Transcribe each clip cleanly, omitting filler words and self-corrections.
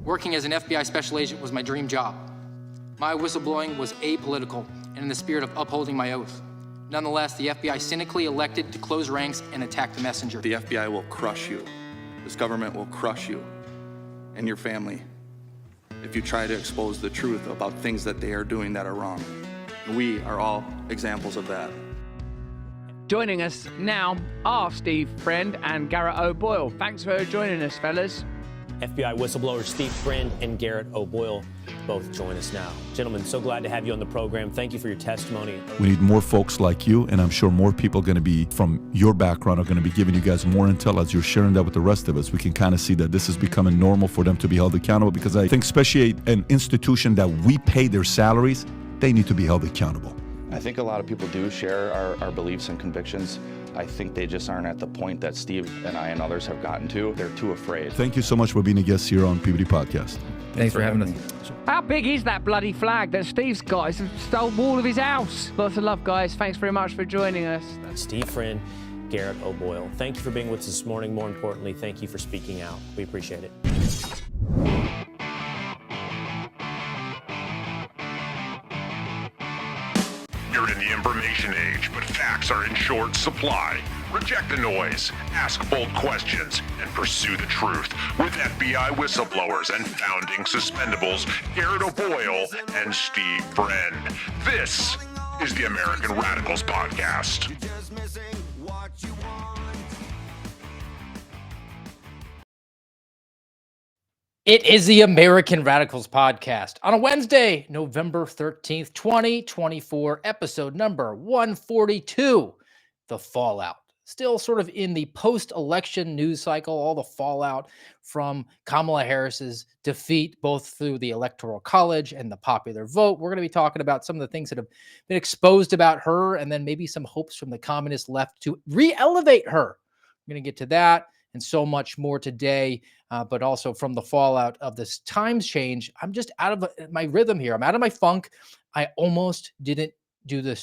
Working as an FBI special agent was my dream job. My whistleblowing was apolitical and in the spirit of upholding my oath. Nonetheless, the FBI cynically elected to close ranks and attack the messenger. The FBI will crush you. This government will crush you and your family if you try to expose the truth about things that they are doing that are wrong. We are all examples of that. Joining us now are Steve Friend and Garrett O'Boyle. Thanks for joining us, fellas. FBI whistleblowers Steve Friend and Garrett O'Boyle both join us now. Gentlemen, so glad to have you on the program. Thank you for your testimony. We need more folks like you, and I'm sure more people are going to be from your background are going to be giving you guys more intel as you're sharing that with the rest of us. We can kind of see that this is becoming normal for them to be held accountable, because I think especially an institution that we pay their salaries, they need to be held accountable. I think a lot of people do share our beliefs and convictions. I think they just aren't at the point that Steve and I and others have gotten to. They're too afraid. Thank you so much for being a guest here on PBD Podcast. Thanks for having us. How big is that bloody flag that Steve's got? It's a stone wall of his house. Lots of love, guys. Thanks very much for joining us. Steve Friend, Garrett O'Boyle. Thank you for being with us this morning. More importantly, thank you for speaking out. We appreciate it. You're in the information age, but facts are in short supply. Reject the noise, ask bold questions, and pursue the truth with FBI whistleblowers and founding suspendables Garrett O'Boyle and Steve Friend. This is the American Radicals Podcast. It is the American Radicals Podcast on a Wednesday, November 13th, 2024, episode number 142, The Fallout. Still sort of in the post-election news cycle, all the fallout from Kamala Harris's defeat, both through the Electoral College and the popular vote. We're going to be talking about some of the things that have been exposed about her, and then maybe some hopes from the communist left to re-elevate her. I'm going to get to that and so much more today, but also from the fallout of this times change. I'm just out of my rhythm here. I'm out of my funk. I almost didn't do the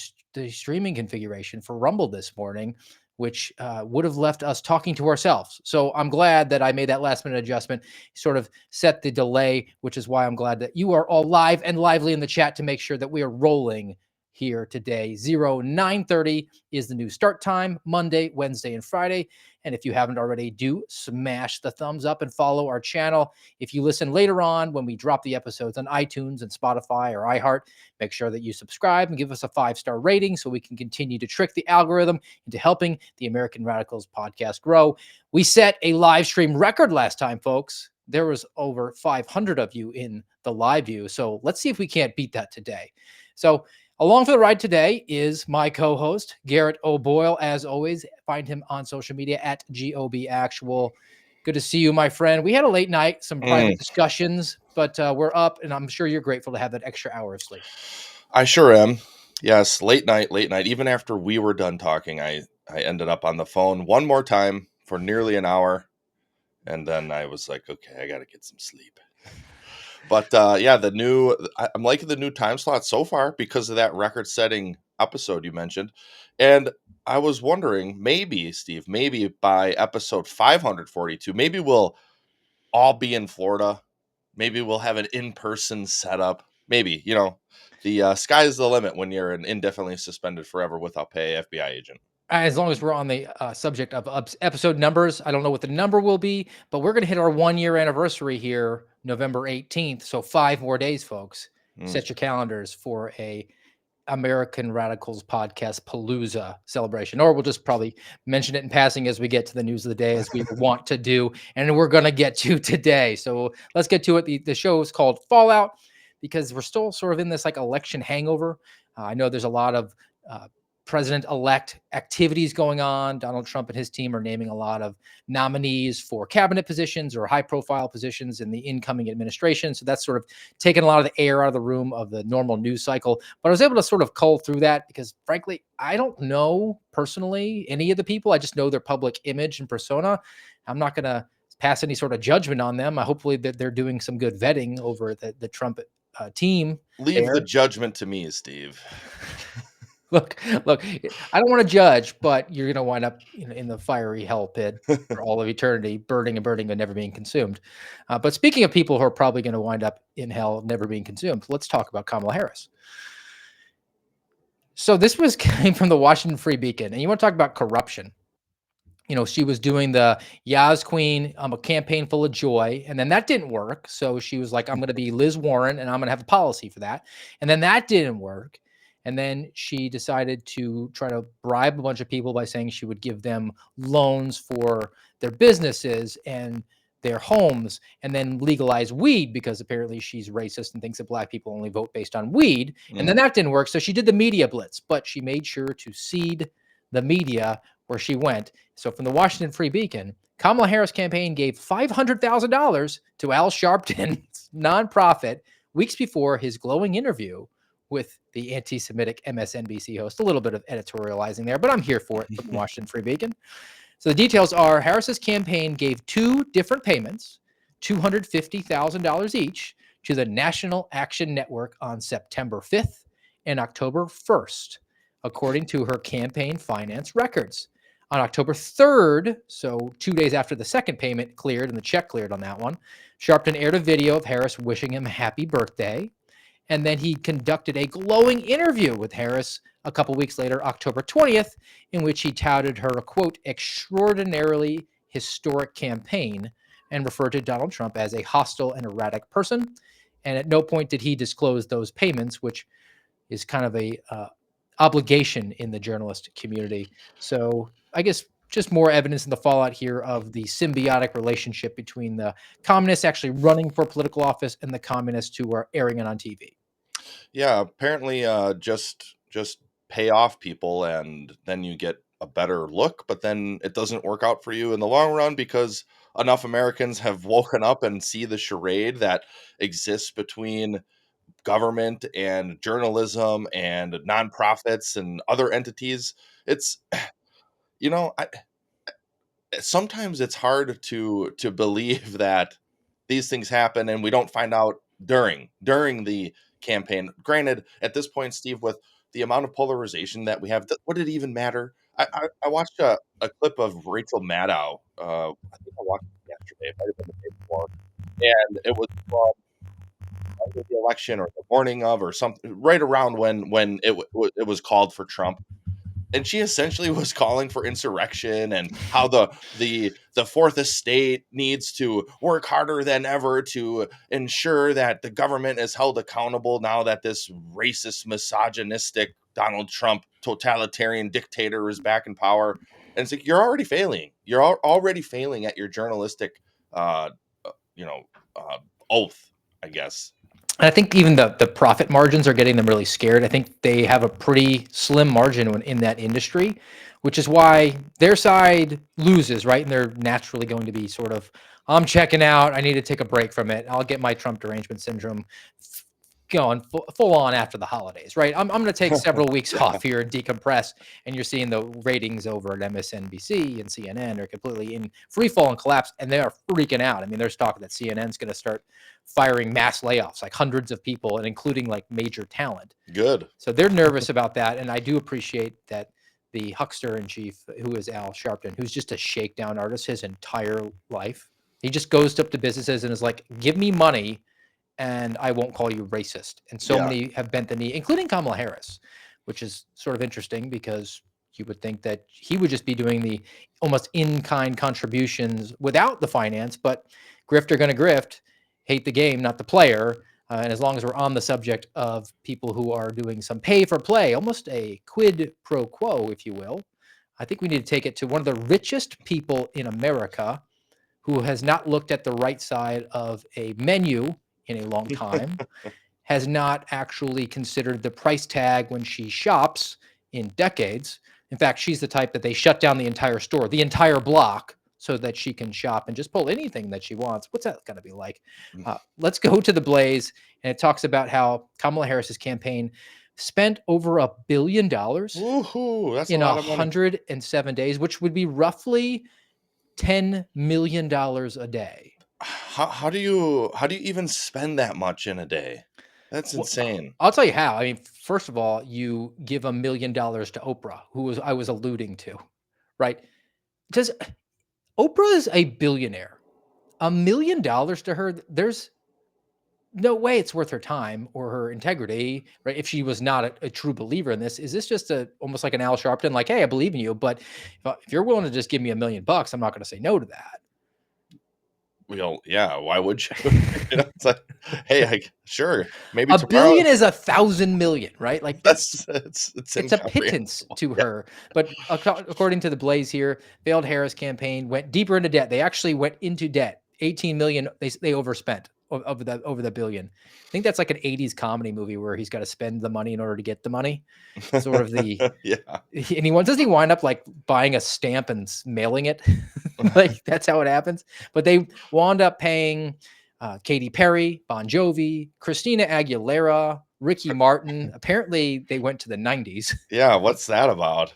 streaming configuration for Rumble this morning, which would have left us talking to ourselves. So I'm glad that I made that last minute adjustment, sort of set the delay, which is why I'm glad that you are all live and lively in the chat to make sure that we are rolling here today. 0930 is the new start time, Monday, Wednesday, and Friday. And if you haven't already, do smash the thumbs up and follow our channel. If you listen later on when we drop the episodes on iTunes and Spotify or iHeart, make sure that you subscribe and give us a 5-star rating so we can continue to trick the algorithm into helping the American Radicals Podcast grow. We set a live stream record last time, folks. There was over 500 of you in the live view. So let's see if we can't beat that today. So along for the ride today is my co-host, Garrett O'Boyle. As always, find him on social media at GOBActual. Good to see you, my friend. We had a late night, some private discussions, but we're up, and I'm sure you're grateful to have that extra hour of sleep. I sure am. Yes, late night. Even after we were done talking, I ended up on the phone one more time for nearly an hour, and then I was like, okay, I got to get some sleep. But yeah, I'm liking the new time slot so far because of that record-setting episode you mentioned. And I was wondering, maybe, Steve, by episode 542, maybe we'll all be in Florida. Maybe we'll have an in-person setup. Maybe, the sky's the limit when you're an indefinitely suspended forever without pay FBI agent. As long as we're on the subject of episode numbers, I don't know what the number will be, but we're going to hit our 1-year anniversary here, November 18th. So 5 more days, folks. Set your calendars for a American Radicals Podcast Palooza celebration, or we'll just probably mention it in passing as we get to the news of the day, as we want to do, and we're going to get to today. So let's get to it. The show is called Fallout because we're still sort of in this like election hangover. I know there's a lot of president-elect activities going on. Donald Trump and his team are naming a lot of nominees for cabinet positions or high-profile positions in the incoming administration. So that's sort of taken a lot of the air out of the room of the normal news cycle. But I was able to sort of cull through that because, frankly, I don't know personally any of the people. I just know their public image and persona. I'm not going to pass any sort of judgment on them. Hopefully that they're doing some good vetting over the Trump team. Leave the judgment to me, Steve. Look, look, I don't want to judge, but you're going to wind up in the fiery hell pit for all of eternity, burning and burning and never being consumed. But speaking of people who are probably going to wind up in hell, never being consumed, let's talk about Kamala Harris. So this came from the Washington Free Beacon, and you want to talk about corruption. She was doing the Yas Queen, a campaign full of joy, and then that didn't work. So she was like, I'm going to be Liz Warren, and I'm going to have a policy for that. And then that didn't work. And then she decided to try to bribe a bunch of people by saying she would give them loans for their businesses and their homes, and then legalize weed because apparently she's racist and thinks that black people only vote based on weed. And then that didn't work. So she did the media blitz, but she made sure to seed the media where she went. So from the Washington Free Beacon, Kamala Harris campaign gave $500,000 to Al Sharpton's nonprofit weeks before his glowing interview with the anti-Semitic MSNBC host. A little bit of editorializing there, but I'm here for it from the Washington Free Beacon. So the details are Harris's campaign gave two different payments, $250,000 each, to the National Action Network on September 5th and October 1st, according to her campaign finance records. On October 3rd, so 2 days after the second payment cleared and the check cleared on that one, Sharpton aired a video of Harris wishing him happy birthday. And then he conducted a glowing interview with Harris a couple weeks later, October 20th, in which he touted her, quote, extraordinarily historic campaign and referred to Donald Trump as a hostile and erratic person. And at no point did he disclose those payments, which is kind of a obligation in the journalist community. So I guess just more evidence in the fallout here of the symbiotic relationship between the communists actually running for political office and the communists who are airing it on TV. Yeah, apparently just pay off people and then you get a better look, but then it doesn't work out for you in the long run because enough Americans have woken up and see the charade that exists between government and journalism and nonprofits and other entities. It's I sometimes it's hard to believe that these things happen and we don't find out during the campaign. Granted, at this point, Steve, with the amount of polarization that we have, what did it even matter? I watched a clip of Rachel Maddow. I think I watched it yesterday. It might have been the day before, and it was from either the election or the morning of, or something, right around when it was called for Trump, and she essentially was calling for insurrection and how the fourth estate needs to work harder than ever to ensure that the government is held accountable now that this racist, misogynistic Donald Trump totalitarian dictator is back in power. And it's like, you're already failing. You're already failing at your journalistic uh, uh, you know oath, I guess. I think even the profit margins are getting them really scared. I think they have a pretty slim margin in that industry, which is why their side loses, right? And they're naturally going to be sort of, I'm checking out. I need to take a break from it. I'll get my Trump derangement syndrome going full on after the holidays, right? I'm going to take several weeks off here and decompress. And you're seeing the ratings over at MSNBC and CNN are completely in free fall and collapse, and they are freaking out. I mean, there's talk that CNN's going to start firing mass layoffs, like hundreds of people, and including like major talent. Good. So they're nervous about that, and I do appreciate that the huckster in chief, who is Al Sharpton, who's just a shakedown artist his entire life. He just goes up to businesses and is like, "Give me money, and I won't call you racist." And so many have bent the knee, including Kamala Harris, which is sort of interesting because you would think that he would just be doing the almost in-kind contributions without the finance, but grift are going to grift, hate the game, not the player. And as long as we're on the subject of people who are doing some pay for play, almost a quid pro quo, if you will, I think we need to take it to one of the richest people in America who has not looked at the right side of a menu in a long time, has not actually considered the price tag when she shops in decades. In fact, she's the type that they shut down the entire store, the entire block, so that she can shop and just pull anything that she wants. What's that going to be like? Let's go to the Blaze, and it talks about how Kamala Harris's campaign spent over $1 billion Woohoo, that's in a lot of money. 107 days, which would be roughly $10 million a day. How do you even spend that much in a day? That's insane. I'll tell you how. I mean, first of all, you give $1 million to Oprah, I was alluding to, right? Does Oprah is a billionaire. $1 million to her, there's no way it's worth her time or her integrity, right? If she was not a true believer in this, is this just almost like an Al Sharpton, like, hey, I believe in you, but if you're willing to just give me $1 million, I'm not going to say no to that. Yeah, why would you? It's like, hey, sure, maybe $1 tomorrow. billion is 1,000 million, right? Like It's it's a pittance to her. But according to the Blaze here, failed Harris campaign went deeper into debt. They actually went into debt. 18 million they overspent over the billion. I think that's like an 80s comedy movie where he's got to spend the money in order to get the money. Sort of the Yeah. And doesn't he wind up like buying a stamp and mailing it? Like that's how it happens. But they wound up paying Katy Perry, Bon Jovi, Christina Aguilera, Ricky Martin. Apparently, they went to the 90s. Yeah, what's that about?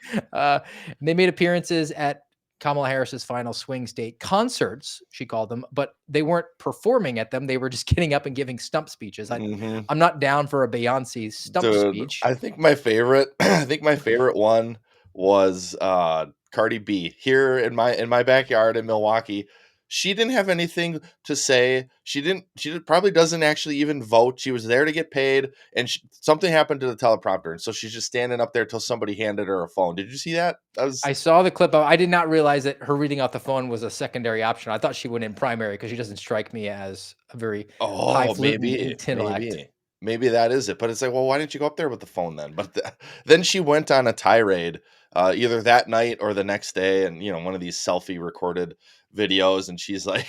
They made appearances at Kamala Harris's final swing state concerts, she called them, but they weren't performing at them. They were just getting up and giving stump speeches. Mhm. I'm not down for a Beyonce stump Dude, speech. I think my favorite one was Cardi B here in my backyard in Milwaukee. She didn't have anything to say. Probably doesn't actually even vote. She was there to get paid, and something happened to the teleprompter, and so she's just standing up there till somebody handed her a phone. Did you see that? I saw the clip. I did not realize that her reading off the phone was a secondary option. I thought she went in primary because she doesn't strike me as a very highfalutin intellect. Maybe that is it. But it's like, well, why didn't you go up there with the phone then? But then she went on a tirade, either that night or the next day, and one of these selfie recorded videos, and she's like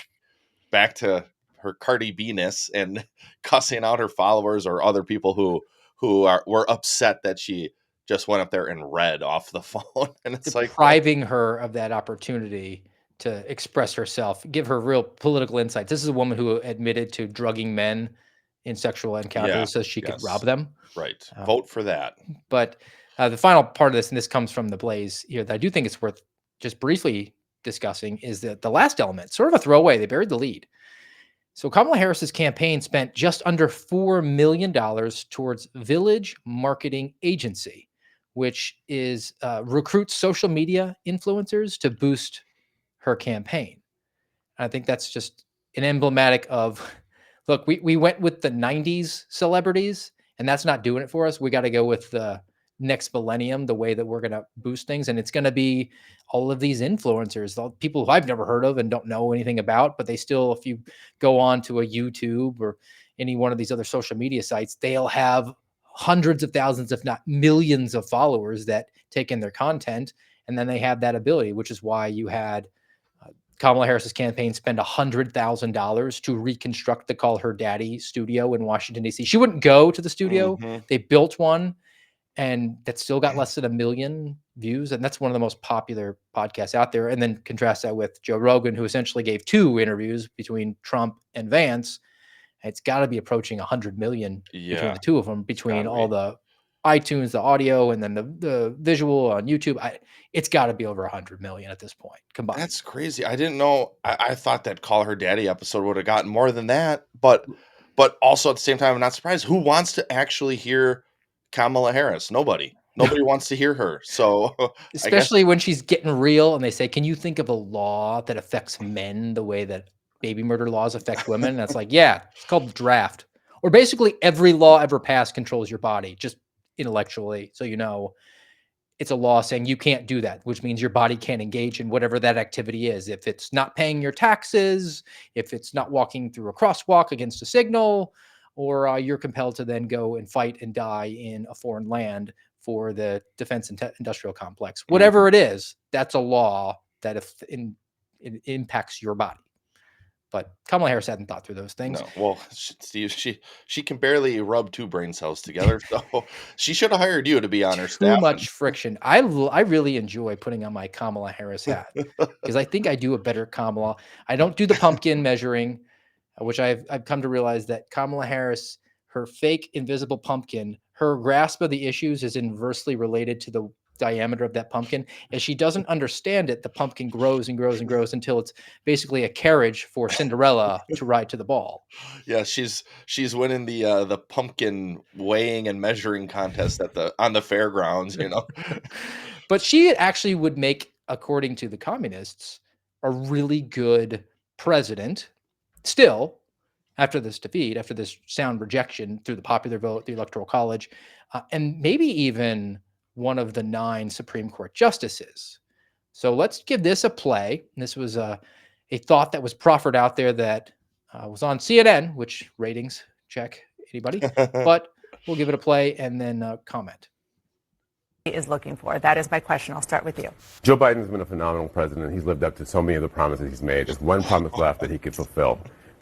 back to her Cardi B-ness and cussing out her followers or other people who were upset that she just went up there and read off the phone. And it's like Depriving her of that opportunity to express herself, give her real political insights. This is a woman who admitted to drugging men in sexual encounters so she could rob them. Right. Vote for that. But the final part of this, and this comes from the Blaze here, that I do think it's worth just briefly discussing, is that the last element, sort of a throwaway, they buried the lead. So Kamala Harris's campaign spent just under $4 million towards Village Marketing Agency, which is recruits social media influencers to boost her campaign. I think that's just an emblematic of, look, we went with the 90s celebrities, and that's not doing it for us. We got to go with the next millennium, the way that we're going to boost things. And it's going to be all of these influencers, the people who I've never heard of and don't know anything about, but they still, if you go on to a YouTube or any one of these other social media sites, they'll have hundreds of thousands, if not millions of followers that take in their content. And then they have that ability, which is why you had Kamala Harris's campaign spend $100,000 to reconstruct the Call Her Daddy studio in Washington, D.C. She wouldn't go to the studio. They built one, and that still got less than 1 million views. And that's one of the most popular podcasts out there. And then contrast that with Joe Rogan, who essentially gave 2 interviews between Trump and Vance. It's got to be approaching 100 million between the two of them, between all the iTunes, the audio, and then the visual on YouTube. It's got to be over 100 million at this point combined. That's crazy. I didn't know. I thought that Call Her Daddy episode would have gotten more than that, but also at the same time, I'm not surprised. Who wants to actually hear Kamala Harris? Nobody wants to hear her. So especially when she's getting real and they say, can you think of a law that affects men the way that baby murder laws affect women? And that's like, yeah, it's called the draft. Or basically every law ever passed controls your body, just intellectually. So, it's a law saying you can't do that, which means your body can't engage in whatever that activity is. If it's not paying your taxes, if it's not walking through a crosswalk against a signal, or you're compelled to then go and fight and die in a foreign land for the defense industrial complex. Whatever it is, that's a law that it impacts your body. But Kamala Harris hadn't thought through those things. No, well, Steve, she can barely rub 2 brain cells together, so she should have hired you to be on her staff. Too much friction. I really enjoy putting on my Kamala Harris hat because I think I do a better Kamala. I don't do the pumpkin measuring, which I've come to realize that Kamala Harris, her fake invisible pumpkin, her grasp of the issues is inversely related to the diameter of that pumpkin. As she doesn't understand it, the pumpkin grows and grows and grows until it's basically a carriage for Cinderella to ride to the ball. Yeah, she's winning the pumpkin weighing and measuring contest on the fairgrounds, you know. But she actually would make, according to the communists, a really good president still after this defeat, after this sound rejection through the popular vote, the Electoral College, and maybe even one of the 9 Supreme Court justices. So let's give this a play. This was a thought that was proffered out there that was on CNN, which ratings check anybody, but we'll give it a play and then comment. Is looking for? That is my question. I'll start with you. Joe Biden's been a phenomenal president. He's lived up to so many of the promises he's made. There's one promise left that he could fulfill,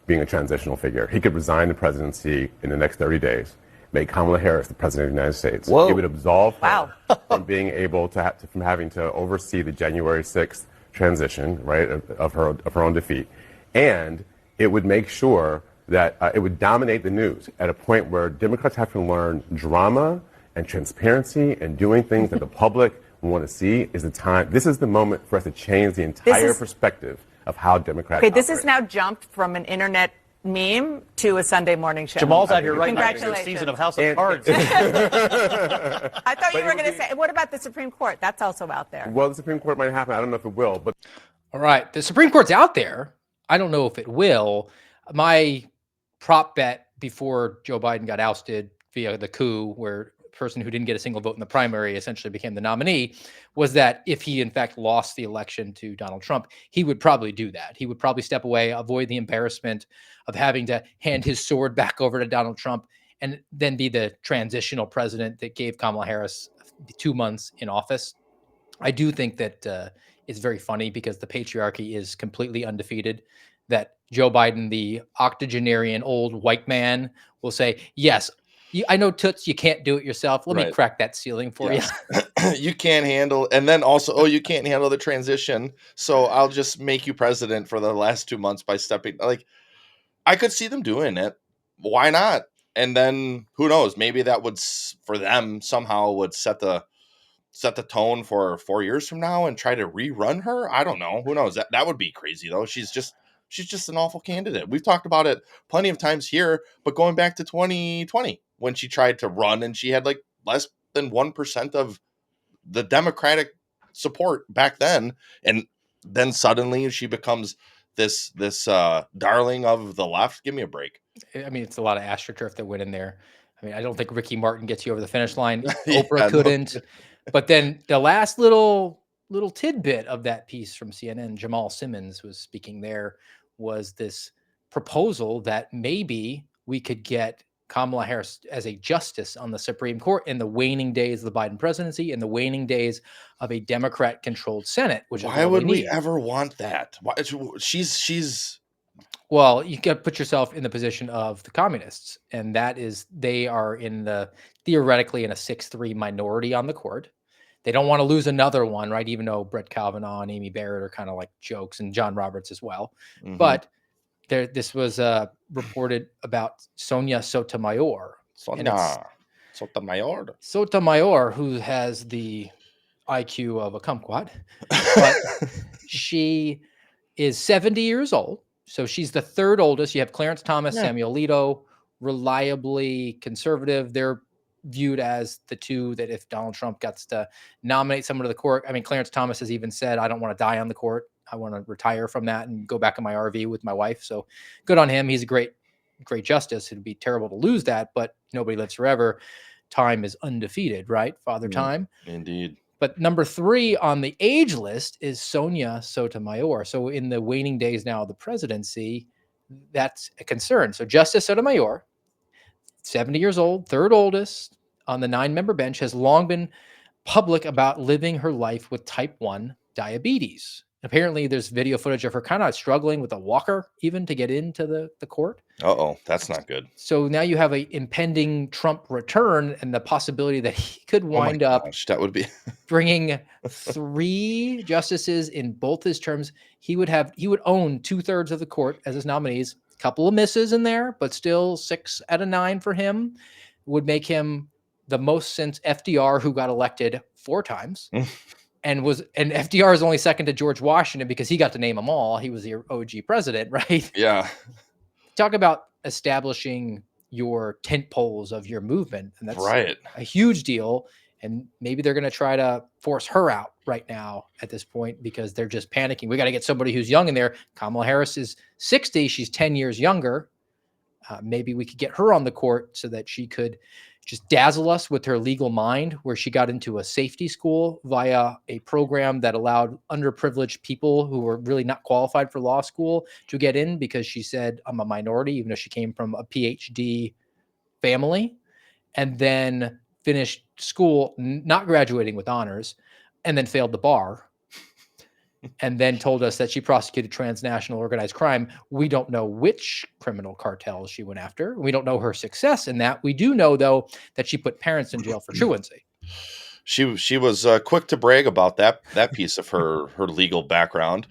being a transitional figure. He could resign the presidency in the next 30 days, make Kamala Harris the president of the United States. Whoa. It would absolve her from being able to from having to oversee the January 6th transition, right, of her own defeat. And it would make sure that it would dominate the news at a point where Democrats have to learn drama and transparency and doing things that the public want to see. Is the time. This is the moment for us to change the entire perspective of how Democrats this operate. is now jumped from an internet meme to a Sunday morning show. Jamal's out here right now. Congratulations. Season of House of Cards. I thought you were going to say, what about the Supreme Court? That's also out there. Well, the Supreme Court might happen. I don't know if it will, but all right, the Supreme Court's out there. I don't know if it will. My prop bet before Joe Biden got ousted via the coup, where person who didn't get a single vote in the primary essentially became the nominee, was that if he in fact lost the election to Donald Trump, he would probably do that. He would probably step away, avoid the embarrassment of having to hand his sword back over to Donald Trump, and then be the transitional president that gave Kamala Harris 2 months in office. I do think that it's very funny because the patriarchy is completely undefeated, that Joe Biden, the octogenarian old white man, will say, yes, I know, Toots, you can't do it yourself. Let me crack that ceiling for you. You can't handle, and then also, you can't handle the transition, so I'll just make you president for the last 2 months by stepping. Like, I could see them doing it. Why not? And then who knows? Maybe that would, for them, somehow would set the tone for 4 years from now and try to rerun her. I don't know. Who knows? That would be crazy though. She's just an awful candidate. We've talked about it plenty of times here, but going back to 2020 when she tried to run and she had like less than 1% of the Democratic support back then, and then suddenly she becomes this darling of the left. Give me a break. I mean, it's a lot of astroturf that went in there. I mean, I don't think Ricky Martin gets you over the finish line. Oprah couldn't. But then the last little tidbit of that piece from CNN, Jamal Simmons was speaking there, was this proposal that maybe we could get Kamala Harris as a justice on the Supreme Court in the waning days of the Biden presidency and the waning days of a Democrat-controlled Senate. Which why would we ever want that? Why, she's well, you got to put yourself in the position of the communists, and that is they are theoretically in a 6-3 minority on the court. They don't want to lose another one, right? Even though Brett Kavanaugh and Amy Barrett are kind of like jokes, and John Roberts as well. Mm-hmm. But this was reported about Sonia Sotomayor. Sotomayor, who has the IQ of a kumquat, but she is 70 years old. So she's the third oldest. You have Clarence Thomas, Samuel Alito, reliably conservative. They're viewed as the two that if Donald Trump gets to nominate someone to the court, I mean, Clarence Thomas has even said, I don't want to die on the court. I want to retire from that and go back in my RV with my wife. So good on him. He's a great justice. It'd be terrible to lose that, but nobody lives forever. Time is undefeated, right? Father Time. Indeed. But number 3 on the age list is Sonia Sotomayor. So in the waning days now of the presidency, that's a concern. So Justice Sotomayor, 70 years old, third oldest on the 9-member bench, has long been public about living her life with type 1 diabetes. Apparently, there's video footage of her kind of struggling with a walker even to get into the court. Uh-oh, that's not good. So now you have an impending Trump return and the possibility that he could wind up that would be bringing 3 justices in both his terms. He would own 2/3 of the court as his nominees. A couple of misses in there, but still 6 out of 9 for him would make him the most since FDR, who got elected 4 times. And FDR is only second to George Washington because he got to name them all. He was the OG president, right? Yeah. Talk about establishing your tent poles of your movement. And that's Right. a huge deal. And maybe they're going to try to force her out right now at this point because they're just panicking. We got to get somebody who's young in there. Kamala Harris is 60. She's 10 years younger. Maybe we could get her on the court so that she could just dazzle us with her legal mind, where she got into a safety school via a program that allowed underprivileged people who were really not qualified for law school to get in because she said, I'm a minority, even though she came from a PhD family, and then finished school, not graduating with honors, and then failed the bar. And then told us that she prosecuted transnational organized crime. We don't know which criminal cartels she went after. We don't know her success in that. We do know, though, that she put parents in jail for truancy. She was quick to brag about that piece of her legal background.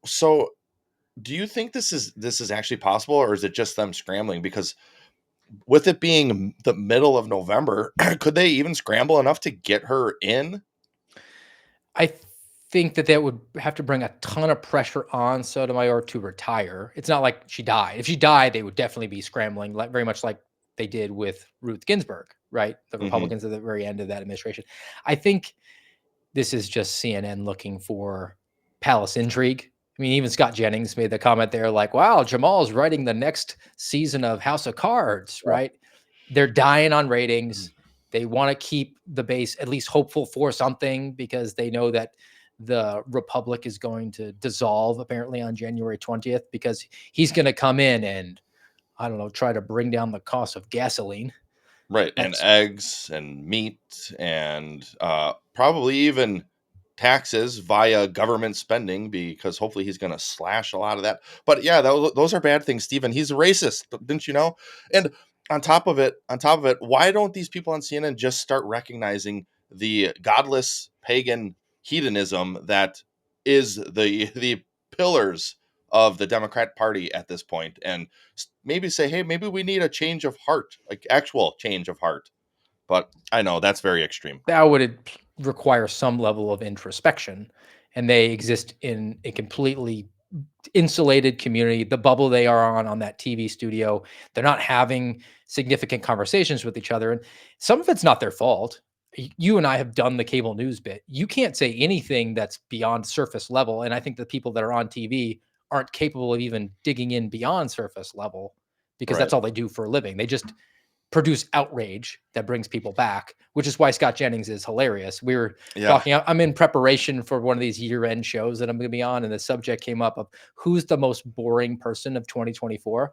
So, do you think this is actually possible, or is it just them scrambling? Because with it being the middle of November, could they even scramble enough to get her in? I think that would have to bring a ton of pressure on Sotomayor to retire. It's not like she died. If she died, they would definitely be scrambling, very much like they did with Ruth Ginsburg, right? The Republicans at the very end of that administration. I think this is just CNN looking for palace intrigue. I mean, even Scott Jennings made the comment there, like, wow, Jamal's writing the next season of House of Cards, right? They're dying on ratings. They want to keep the base at least hopeful for something because they know that the Republic is going to dissolve apparently on January 20th because he's going to come in and, I don't know, try to bring down the cost of gasoline. Right. And eggs and meat and probably even taxes via government spending, because hopefully he's going to slash a lot of that. But yeah, those are bad things, Stephen. He's a racist, didn't you know? And on top of it, why don't these people on CNN just start recognizing the godless pagan hedonism that is the pillars of the Democrat Party at this point, and maybe say, hey, maybe we need a change of heart, like actual change of heart. But I know that's very extreme. That would require some level of introspection, and they exist in a completely insulated community, the bubble they are on that TV studio. They're not having significant conversations with each other. And some of it's not their fault. You and I have done the cable news bit. You can't say anything that's beyond surface level. And I think the people that are on TV aren't capable of even digging in beyond surface level because that's all they do for a living. They just produce outrage that brings people back, which is why Scott Jennings is hilarious. We were talking, I'm in preparation for one of these year-end shows that I'm going to be on, and the subject came up of who's the most boring person of 2024.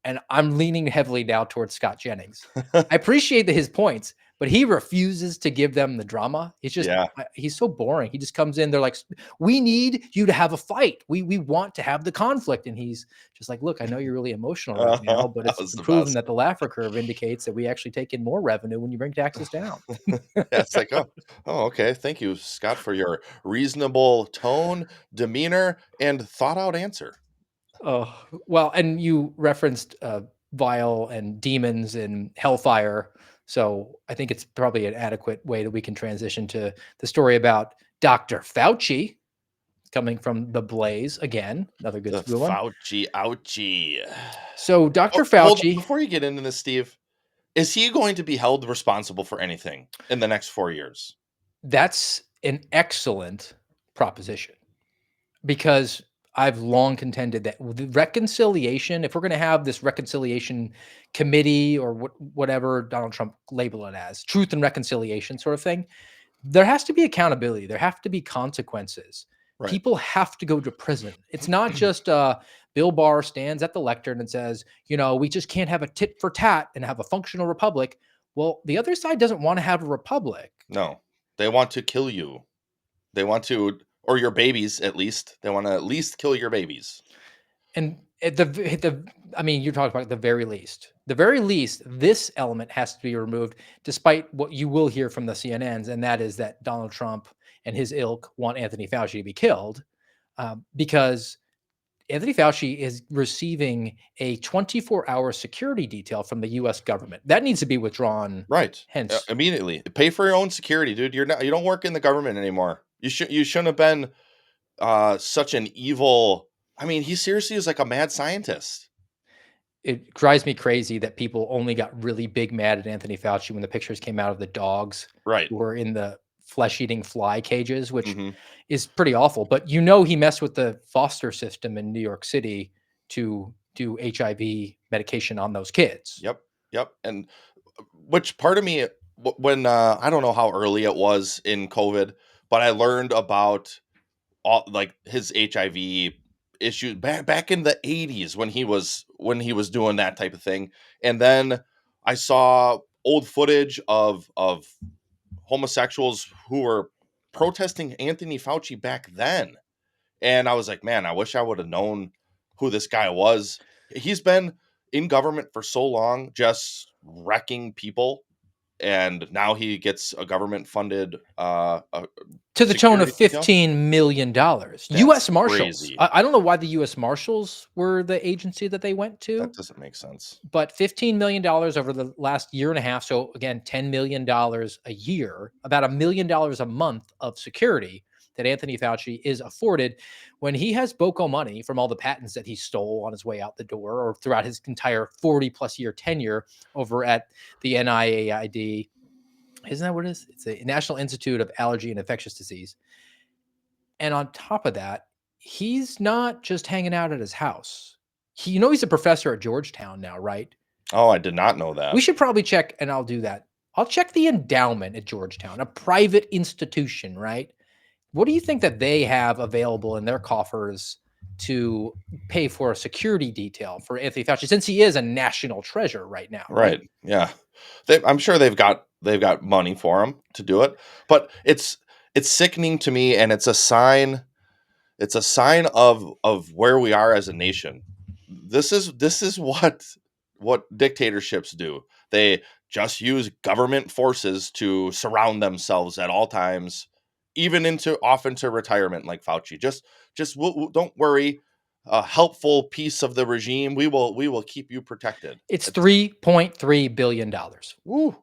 And I'm leaning heavily now towards Scott Jennings. I appreciate his points, but he refuses to give them the drama. It's just, he's so boring. He just comes in, they're like, we need you to have a fight. We want to have the conflict. And he's just like, look, I know you're really emotional right now, but it's proven that the Laffer curve indicates that we actually take in more revenue when you bring taxes down. It's like, oh, okay. Thank you, Scott, for your reasonable tone, demeanor, and thought out answer. Oh, well, and you referenced Vile and demons and hellfire. So I think it's probably an adequate way that we can transition to the story about Dr. Fauci coming from The Blaze again. Another good school one. Fauci, ouchie. So Dr. Fauci. Before you get into this, Steve, is he going to be held responsible for anything in the next 4 years? That's an excellent proposition, because I've long contended that the reconciliation, if we're going to have this reconciliation committee or whatever Donald Trump label it as, truth and reconciliation sort of thing, there has to be accountability. There have to be consequences. Right. People have to go to prison. It's not just Bill Barr stands at the lectern and says, we just can't have a tit for tat and have a functional republic. Well, the other side doesn't want to have a republic. No, they want to kill you. They want to, or your babies, at least. They want to at least kill your babies. And at I mean, you're talking about at the very least. The very least, this element has to be removed, despite what you will hear from the CNNs, and that is that Donald Trump and his ilk want Anthony Fauci to be killed, because Anthony Fauci is receiving a 24-hour security detail from the U.S. government. That needs to be withdrawn. Right. Hence, Immediately. Pay for your own security, dude. You don't work in the government anymore. You shouldn't have been such an evil. I mean, he seriously is like a mad scientist. it drives me crazy that people only got really big mad at Anthony Fauci when the pictures came out of the dogs Right. who were in the flesh-eating fly cages, which hmm is pretty awful. But he messed with the foster system in New York City to do HIV medication on those kids. Yep. Yep. And which part of me, when I don't know how early it was in COVID, but I learned about all like his HIV issues back in the 80s when he was doing that type of thing. And then I saw old footage of homosexuals who were protesting Anthony Fauci back then. And I was like, man, I wish I would have known who this guy was. He's been in government for so long, just wrecking people. And now he gets a government funded To the tone of security detail. $15 million. That's U.S. Marshals. crazy. I don't know why the U.S. Marshals were the agency that they went to, That doesn't make sense. but $15 million over the last year and a half. So again, $10 million a year, about $1 million a month of security that Anthony Fauci is afforded when he has BOCO money from all the patents that he stole on his way out the door or throughout his entire 40 plus year tenure over at the NIAID. Isn't that what it is? It's the National Institute of Allergy and Infectious Disease. And on top of that, he's not just hanging out at his house. He's a professor at Georgetown now, right? Oh, I did not know that. We should probably check, and I'll do that. I'll check the endowment at Georgetown, a private institution, right? What do you think that they have available in their coffers to pay for a security detail for Anthony Fauci, since he is a national treasure right now? Right. Yeah. I'm sure they've got money for him to do it, but it's sickening to me, and it's a sign of where we are as a nation. This is what dictatorships do. They just use government forces to surround themselves at all times, even often to retirement, like Fauci. Just don't worry. A helpful piece of the regime, we will keep you protected. It's $3.3 billion. Woo.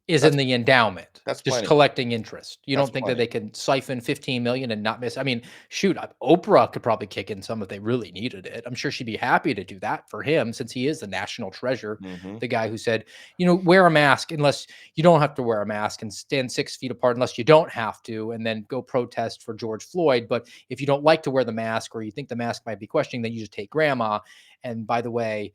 Is in the endowment. That's just plenty. collecting interest. You That's don't think plenty. that they can siphon 15 million and not miss? I mean, shoot, Oprah could probably kick in some if they really needed it. I'm sure she'd be happy to do that for him, since he is the national treasure. Mhm. The guy who said, wear a mask unless you don't have to wear a mask, and stand 6 feet apart unless you don't have to, and then go protest for George Floyd. But if you don't like to wear the mask, or you think the mask might be questioning, then you just take grandma. And by the way,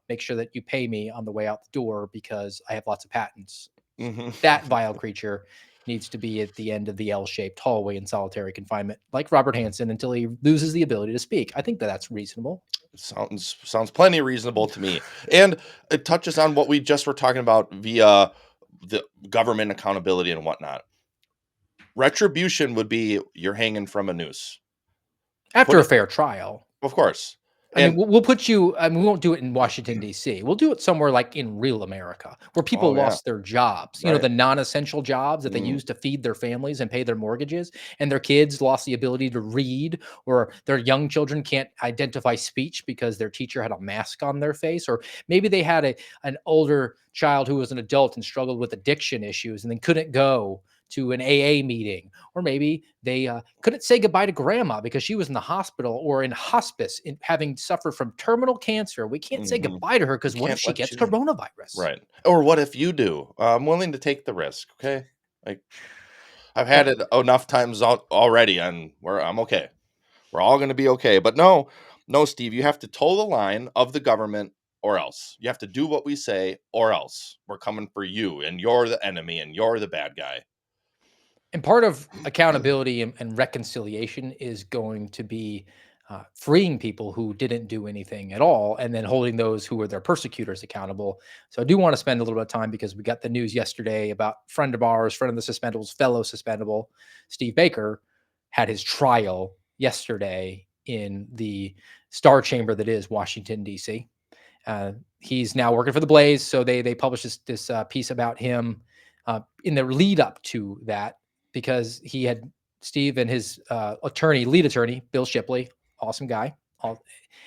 make sure that you pay me on the way out the door because I have lots of patents. Mhm. That vile creature needs to be at the end of the L-shaped hallway in solitary confinement, like Robert Hansen, until he loses the ability to speak. I think that's reasonable. Sounds plenty reasonable to me. And it touches on what we just were talking about via the government accountability and whatnot. Retribution would be you're hanging from a noose. After a fair trial. Of course. I mean, we'll put you, we won't do it in Washington, D.C. We'll do it somewhere like in real America, where people lost their jobs, Right. the non-essential jobs that they Mhm. used to feed their families and pay their mortgages, and their kids lost the ability to read, or their young children can't identify speech because their teacher had a mask on their face, or maybe they had an older child who was an adult and struggled with addiction issues and then couldn't go to an AA meeting, or maybe they couldn't say goodbye to grandma because she was in the hospital or in hospice, having suffered from terminal cancer. We can't say Mhm. goodbye to her because You what if can't she let gets you- coronavirus? Right. Or what if you do? I'm willing to take the risk. Okay. Like, I've had it enough times already, and I'm okay. We're all going to be okay. But no, Steve, you have to toe the line of the government, or else you have to do what we say, or else we're coming for you, and you're the enemy, and you're the bad guy. And part of accountability and reconciliation is going to be freeing people who didn't do anything at all, and then holding those who were their persecutors accountable. So I do want to spend a little bit of time, because we got the news yesterday about friend of ours, friend of the Suspendables, fellow Suspendable, Steve Baker, had his trial yesterday in the star chamber that is Washington, D.C. He's now working for the Blaze, so they published this piece about him in the lead up to that, because he had Steve and his lead attorney, Bill Shipley, awesome guy,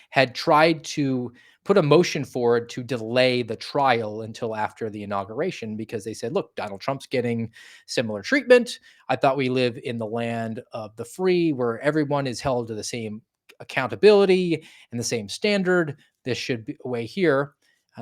had tried to put a motion forward to delay the trial until after the inauguration because they said, look, Donald Trump's getting similar treatment. I thought we live in the land of the free where everyone is held to the same accountability and the same standard. This should be away here.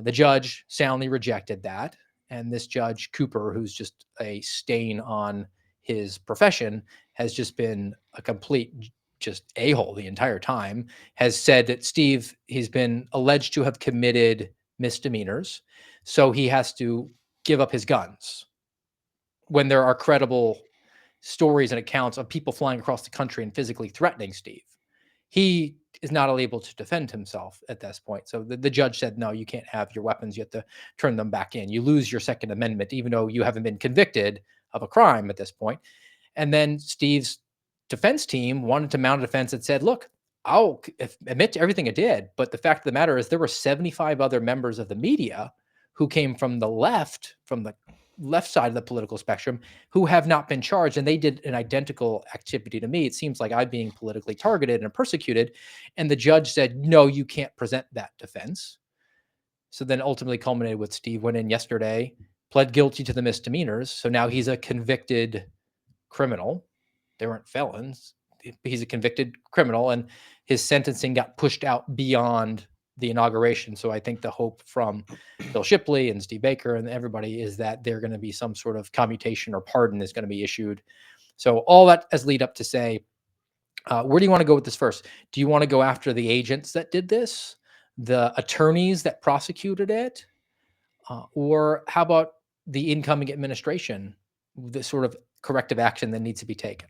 The judge soundly rejected that. And this Judge Cooper, who's just a stain on his profession, has just been a complete just a-hole the entire time, has said that Steve, he's been alleged to have committed misdemeanors, so he has to give up his guns when there are credible stories and accounts of people flying across the country and physically threatening Steve. He is not able to defend himself at this point. So the judge said, no, you can't have your weapons. You have to turn them back in. You lose your Second Amendment, even though you haven't been convicted of a crime at this point. And then Steve's defense team wanted to mount a defense that said, look, I'll admit to everything I did. But the fact of the matter is there were 75 other members of the media who came from the left side of the political spectrum who have not been charged, and they did an identical activity to me. It seems like I'm being politically targeted and persecuted. And the judge said, no, you can't present that defense. So then ultimately culminated with Steve went in yesterday, pled guilty to the misdemeanors. So now he's a convicted criminal. They weren't felons. He's a convicted criminal, and his sentencing got pushed out beyond the inauguration. So I think the hope from Bill Shipley and Steve Baker and everybody is that they're going to be some sort of commutation or pardon is going to be issued. So all that as lead up to say, where do you want to go with this first? Do you want to go after the agents that did this, the attorneys that prosecuted it, or how about the incoming administration, the sort of corrective action that needs to be taken?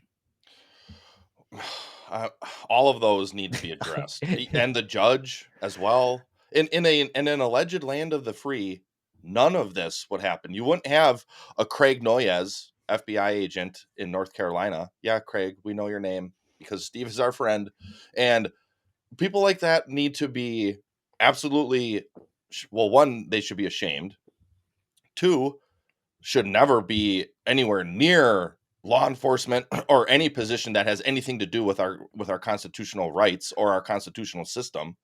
All of those need to be addressed, and the judge as well. In an alleged land of the free, none of this would happen. You wouldn't have a Craig Noyes, FBI agent in North Carolina. Yeah, Craig, we know your name because Steve is our friend, and people like that need to be absolutely. Well, one, they should be ashamed. Two, should never be anywhere near law enforcement or any position that has anything to do with our constitutional rights or our constitutional system.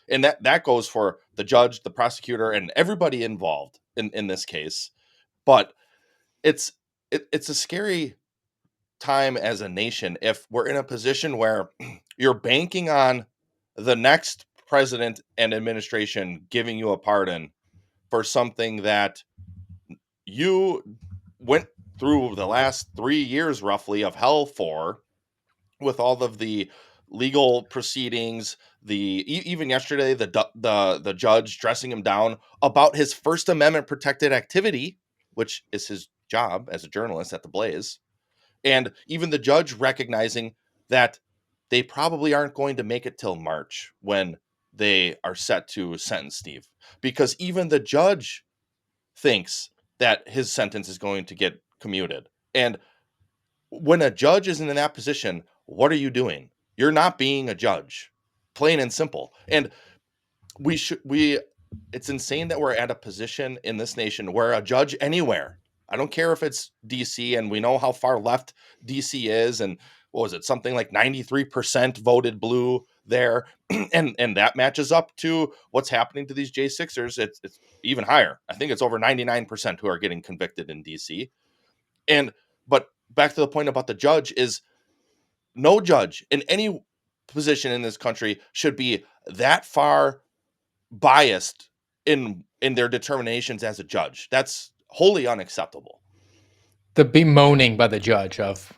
And that goes for the judge, the prosecutor, and everybody involved in this case. But it's a scary time as a nation if we're in a position where you're banking on the next president and administration giving you a pardon for something that you went through the last 3 years roughly of hell for, with all of the legal proceedings, even yesterday the judge dressing him down about his First Amendment protected activity, which is his job as a journalist at the Blaze, and even the judge recognizing that they probably aren't going to make it till March when they are set to sentence Steve, because even the judge thinks that his sentence is going to get commuted. And when a judge isn't in that position, what are you doing? You're not being a judge, plain and simple. And it's insane that we're at a position in this nation where a judge anywhere, I don't care if it's DC, and we know how far left DC is, and what was it, something like 93% voted blue there, and that matches up to what's happening to these J6ers. It's even higher. I think it's over 99% who are getting convicted in DC. But back to the point about the judge is, no judge in any position in this country should be that far biased in their determinations as a judge. That's wholly unacceptable. The bemoaning by the judge of,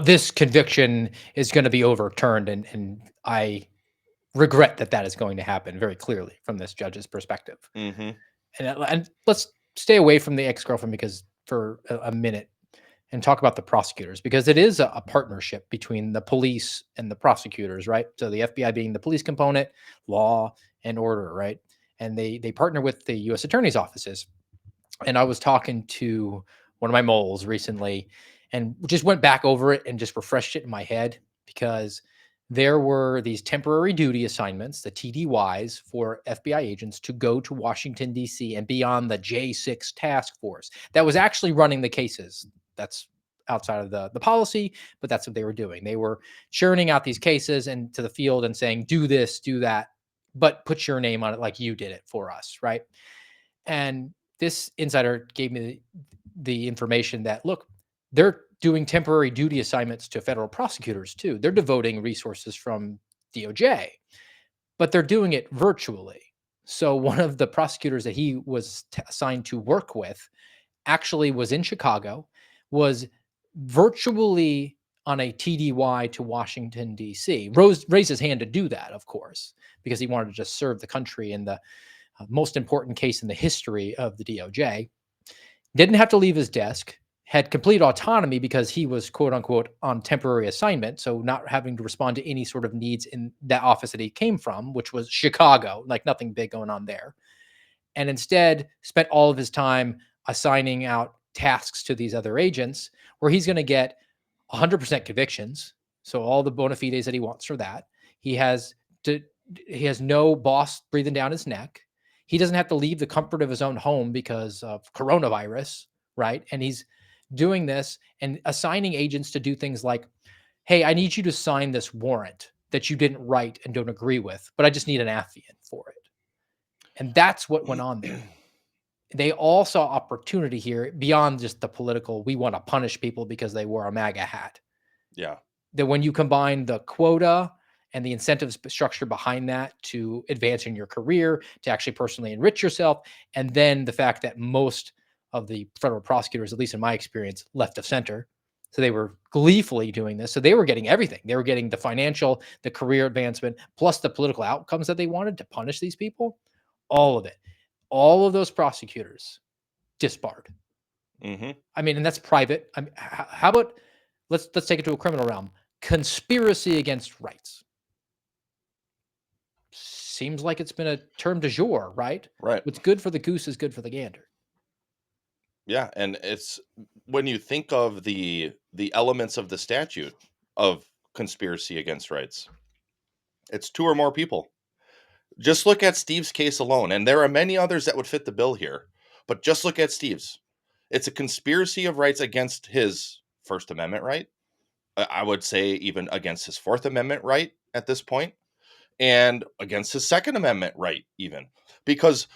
this conviction is going to be overturned, and I regret that is going to happen very clearly from this judge's perspective. Mm-hmm. And let's stay away from the ex-girlfriend because for a minute and talk about the prosecutors, because it is a partnership between the police and the prosecutors, right? So the FBI being the police component, law and order, right? And they partner with the U.S. attorney's offices. And I was talking to one of my moles recently and just went back over it and just refreshed it in my head, because there were these temporary duty assignments, the TDYs, for FBI agents to go to Washington, D.C. and be on the J6 task force that was actually running the cases. That's outside of the policy, but that's what they were doing. They were churning out these cases and to the field and saying, do this, do that, but put your name on it like you did it for us, right? And this insider gave me the information that, look, they're doing temporary duty assignments to federal prosecutors too. They're devoting resources from DOJ, but they're doing it virtually. So one of the prosecutors that he was assigned to work with actually was in Chicago, was virtually on a TDY to Washington, D.C. Raised his hand to do that, of course, because he wanted to just serve the country in the most important case in the history of the DOJ. Didn't have to leave his desk, had complete autonomy because he was, quote unquote, on temporary assignment. So not having to respond to any sort of needs in that office that he came from, which was Chicago, like nothing big going on there. And instead spent all of his time assigning out tasks to these other agents where he's going to get 100% convictions. So all the bona fides that he wants for that. He has no boss breathing down his neck. He doesn't have to leave the comfort of his own home because of coronavirus, right? And he's doing this and assigning agents to do things like, hey, I need you to sign this warrant that you didn't write and don't agree with, but I just need an affiant for it. And that's what went on there. They all saw opportunity here beyond just the political, we want to punish people because they wore a MAGA hat. Yeah. That when you combine the quota and the incentives structure behind that to advance in your career, to actually personally enrich yourself, and then the fact that most of the federal prosecutors, at least in my experience, left of center. So they were gleefully doing this. So they were getting everything. They were getting the financial, the career advancement, plus the political outcomes that they wanted to punish these people. All of it. All of those prosecutors disbarred. Mm-hmm. I mean, and that's private. I mean, how about let's take it to a criminal realm. Conspiracy against rights. Seems like it's been a term du jour, right? Right. What's good for the goose is good for the gander. Yeah, and it's when you think of the elements of the statute of conspiracy against rights, it's 2 or more people. Just look at Steve's case alone, and there are many others that would fit the bill here, but just look at Steve's. It's a conspiracy of rights against his First Amendment right. I would say even against his Fourth Amendment right at this point, and against his Second Amendment right even. Because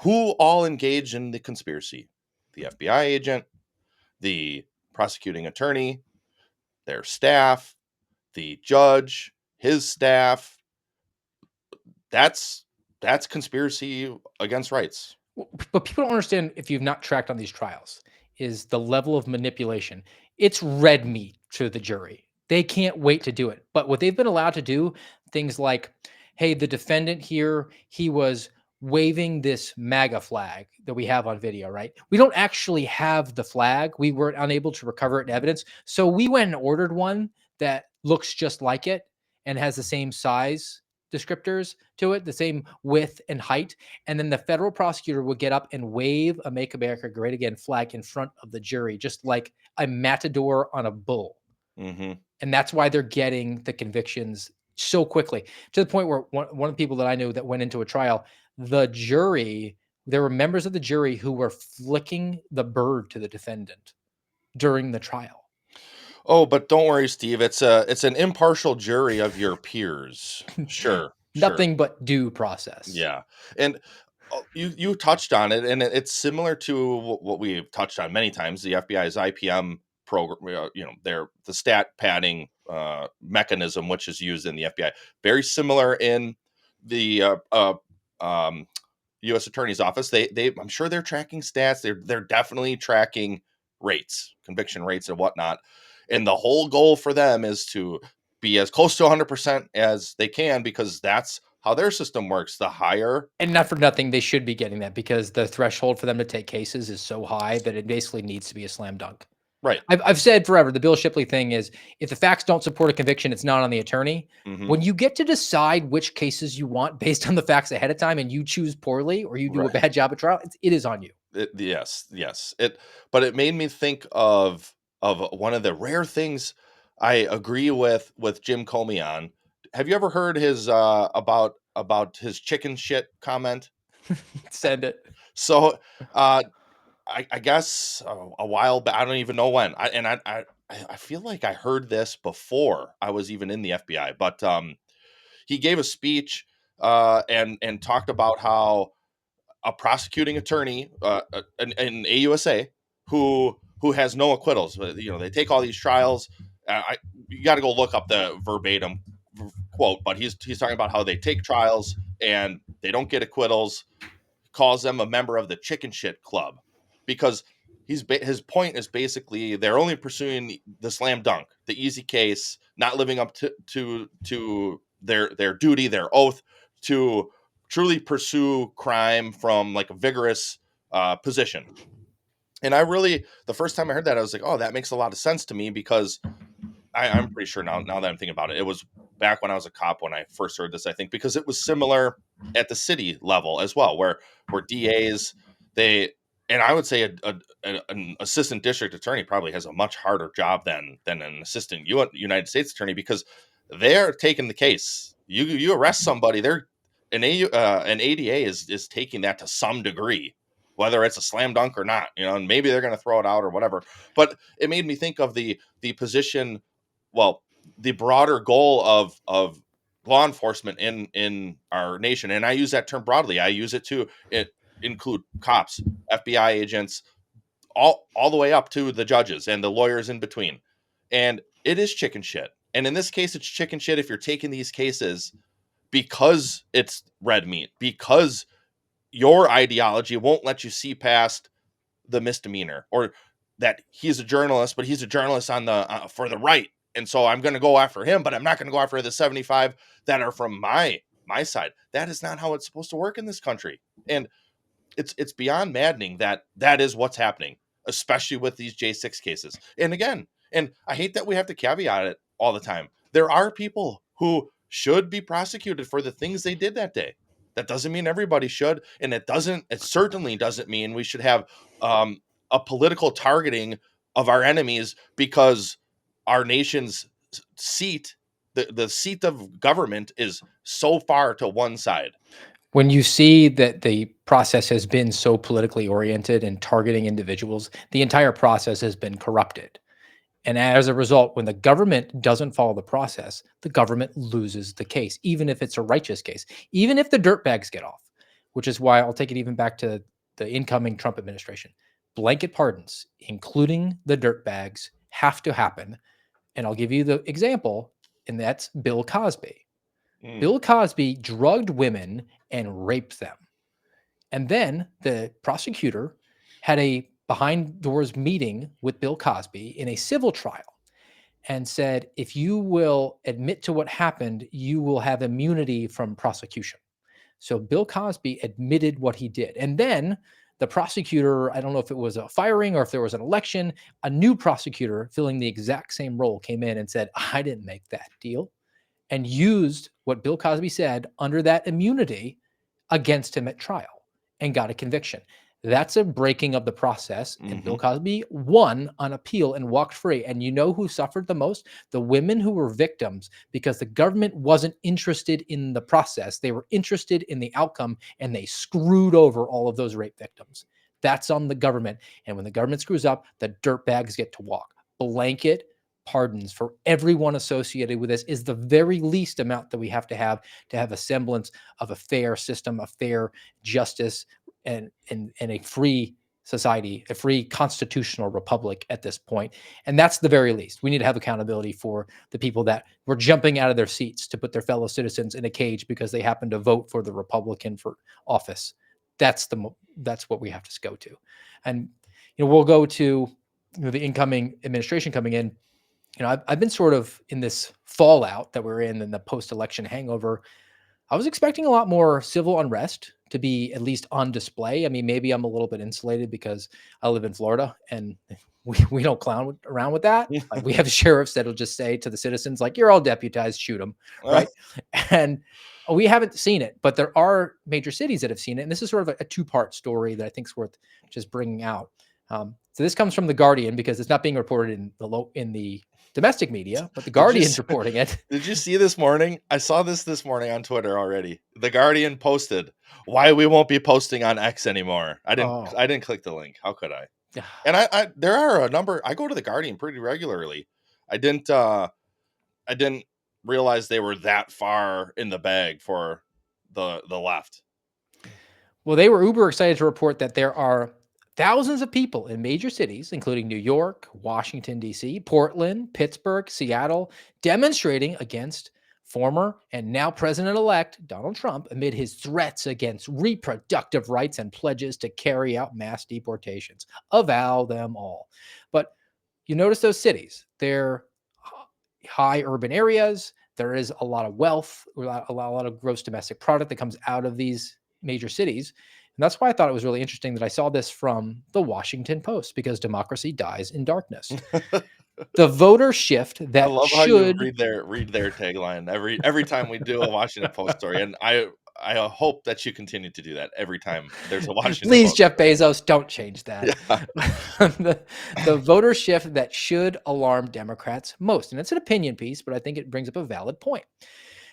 who all engaged in the conspiracy? The FBI agent, the prosecuting attorney, their staff, the judge, his staff. That's conspiracy against rights. But people don't understand, if you've not tracked on these trials, is the level of manipulation. It's red meat to the jury. They can't wait to do it. But what they've been allowed to do, things like, hey, the defendant here, he was waving this MAGA flag that we have on video, right? We don't actually have the flag. We were unable to recover it in evidence. So we went and ordered one that looks just like it and has the same size descriptors to it, the same width and height. And then the federal prosecutor would get up and wave a Make America Great Again flag in front of the jury, just like a matador on a bull. Mm-hmm. And that's why they're getting the convictions so quickly, to the point where one of the people that I knew that went into a trial, the jury, there were members of the jury who were flicking the bird to the defendant during the trial. Oh, but don't worry, Steve. It's an impartial jury of your peers. Sure. Nothing but due process. Yeah. And you touched on it, and it's similar to what we've touched on many times, the FBI's IPM program, the stat padding mechanism, which is used in the FBI. Very similar in the U.S. Attorney's Office. They I'm sure they're tracking stats. They're definitely tracking rates, conviction rates and whatnot. And the whole goal for them is to be as close to 100% as they can, because that's how their system works. The higher, and not for nothing, they should be getting that, because the threshold for them to take cases is so high that it basically needs to be a slam dunk. Right. I've said forever, the Bill Shipley thing is, if the facts don't support a conviction, it's not on the attorney. Mm-hmm. When you get to decide which cases you want based on the facts ahead of time, and you choose poorly or you do a bad job at trial, it is on you. Yes. But it made me think of one of the rare things I agree with Jim Comey on. Have you ever heard his about his chicken shit comment? Send it. So I guess a while back. I don't even know when. I feel like I heard this before I was even in the FBI. But he gave a speech and talked about how a prosecuting attorney in AUSA who has no acquittals. They take all these trials. You got to go look up the verbatim quote, but he's talking about how they take trials and they don't get acquittals, calls them a member of the chicken shit club because his point is basically they're only pursuing the slam dunk, the easy case, not living up to their duty, their oath to truly pursue crime from like a vigorous position. And the first time I heard that, I was like, oh, that makes a lot of sense to me because I'm pretty sure now that I'm thinking about it, it was back when I was a cop when I first heard this, I think, because it was similar at the city level as well, where DAs, and I would say an assistant district attorney probably has a much harder job than an assistant United States attorney because they're taking the case. You arrest somebody, an ADA is taking that to some degree, whether it's a slam dunk or not, and maybe they're going to throw it out or whatever. But it made me think of the position, well, the broader goal of law enforcement in our nation, and I use that term broadly. I use it to include cops, FBI agents, all the way up to the judges and the lawyers in between. And it is chicken shit. And in this case, it's chicken shit if you're taking these cases because it's red meat, because your ideology won't let you see past the misdemeanor, or that he's a journalist, but he's a journalist on the for the right, and so I'm going to go after him, but I'm not going to go after the 75 that are from my side. That is not how it's supposed to work in this country, and it's beyond maddening that is what's happening, especially with these J6 cases. And again, and I hate that we have to caveat it all the time. There are people who should be prosecuted for the things they did that day. That doesn't mean everybody should, and it certainly doesn't mean we should have a political targeting of our enemies because our nation's seat, the seat of government, is so far to one side. When you see that the process has been so politically oriented and targeting individuals, the entire process has been corrupted. And as a result, when the government doesn't follow the process, the government loses the case, even if it's a righteous case, even if the dirtbags get off, which is why I'll take it even back to the incoming Trump administration. Blanket pardons, including the dirtbags, have to happen. And I'll give you the example, and that's Bill Cosby. Bill Cosby drugged women and raped them. And then the prosecutor had a behind doors meeting with Bill Cosby in a civil trial and said, if you will admit to what happened, you will have immunity from prosecution. So Bill Cosby admitted what he did. And then the prosecutor, I don't know if it was a firing or if there was an election, a new prosecutor filling the exact same role came in and said, I didn't make that deal, and used what Bill Cosby said under that immunity against him at trial and got a conviction. That's a breaking of the process. And Bill Cosby won on appeal and walked free. And you know who suffered the most? The women who were victims, because the government wasn't interested in the process. They were interested in the outcome, and they screwed over all of those rape victims. That's on the government. And when the government screws up, the dirtbags get to walk. Blanket pardons for everyone associated with this is the very least amount that we have to have a semblance of a fair system, a fair justice, and a free society, a free constitutional republic at this point. And that's the very least. We need to have accountability for the people that were jumping out of their seats to put their fellow citizens in a cage because they happened to vote for the Republican for office. That's what we have to go to. And we'll go to the incoming administration coming in. I've been sort of in this fallout that we're in the post-election hangover. I was expecting a lot more civil unrest to be at least on display. I mean, maybe I'm a little bit insulated because I live in Florida and we don't clown around with that. Like, we have sheriffs that'll just say to the citizens, like, you're all deputized, shoot them, right? And we haven't seen it, but there are major cities that have seen it. And this is sort of a two-part story that I think is worth just bringing out. So this comes from The Guardian because it's not being reported in the domestic media, but the you Guardian's s- reporting it. Did you see this morning? I saw this morning on Twitter already. The Guardian posted why we won't be posting on X anymore. I Oh. didn't click the link. How could I? And I there are a number. I go to the Guardian pretty regularly. I didn't realize they were that far in the bag for the left. Well, they were uber excited to report that there are thousands of people in major cities, including New York, Washington, D.C., Portland, Pittsburgh, Seattle, demonstrating against former and now President-elect Donald Trump amid his threats against reproductive rights and pledges to carry out mass deportations. Avow them all. But you notice those cities, they're high urban areas. There is a lot of wealth, a lot of gross domestic product that comes out of these major cities. And that's why I thought it was really interesting that I saw this from the Washington Post, because democracy dies in darkness. The voter shift I that love how you should read their tagline every time we do a Washington Post story, and I hope that you continue to do that every time there's a Washington please, Post Jeff story. Bezos, don't change that. Yeah. the voter shift that should alarm Democrats most. And it's an opinion piece, but I think it brings up a valid point.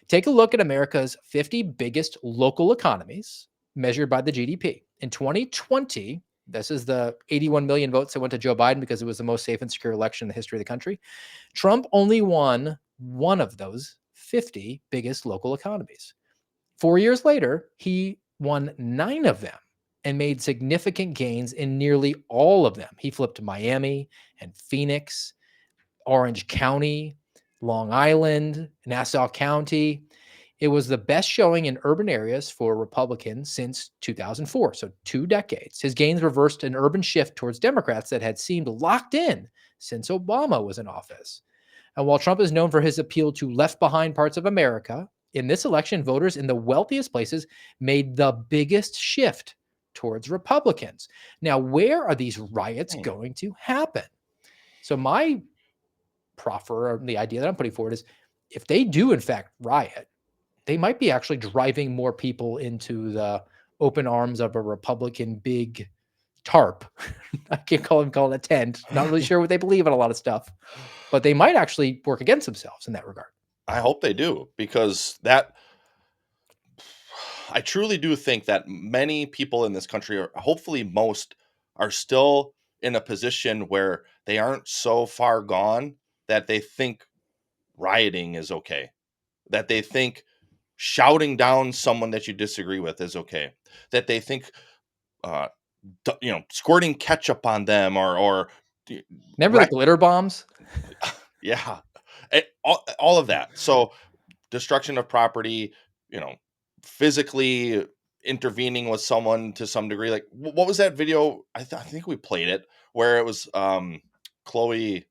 Take a look at America's 50 biggest local economies measured by the GDP. In 2020, this is the 81 million votes that went to Joe Biden because it was the most safe and secure election in the history of the country. Trump only won one of those 50 biggest local economies. 4 years later, he won 9 of them and made significant gains in nearly all of them. He flipped Miami and Phoenix, Orange County, Long Island, Nassau County. It was the best showing in urban areas for Republicans since 2004, so 2 decades. His gains reversed an urban shift towards Democrats that had seemed locked in since Obama was in office. And while Trump is known for his appeal to left behind parts of America, in this election, voters in the wealthiest places made the biggest shift towards Republicans. Now, where are these riots going to happen? So my proffer, or the idea that I'm putting forward, is if they do in fact riot, they might be actually driving more people into the open arms of a Republican big tarp. I can't call it a tent. Not really sure what they believe in a lot of stuff, but they might actually work against themselves in that regard. I hope they do, because I truly do think that many people in this country, or hopefully most, are still in a position where they aren't so far gone that they think rioting is okay, that they think shouting down someone that you disagree with is okay, that they think uh squirting ketchup on them, or Remember the glitter bombs? yeah, all of that. So destruction of property, physically intervening with someone to some degree. Like, what was that video? I think we played it, where it was Chloe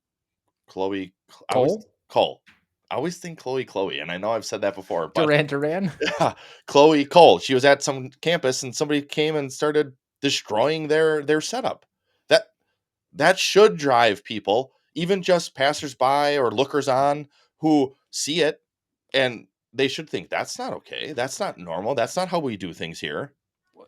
Cole? Cole. I always think Chloe, and I know I've said that before, but Duran. yeah, Chloe Cole. She was at some campus, and somebody came and started destroying their setup. That should drive people, even just passersby or lookers on, who see it, and they should think that's not okay. That's not normal. That's not how we do things here.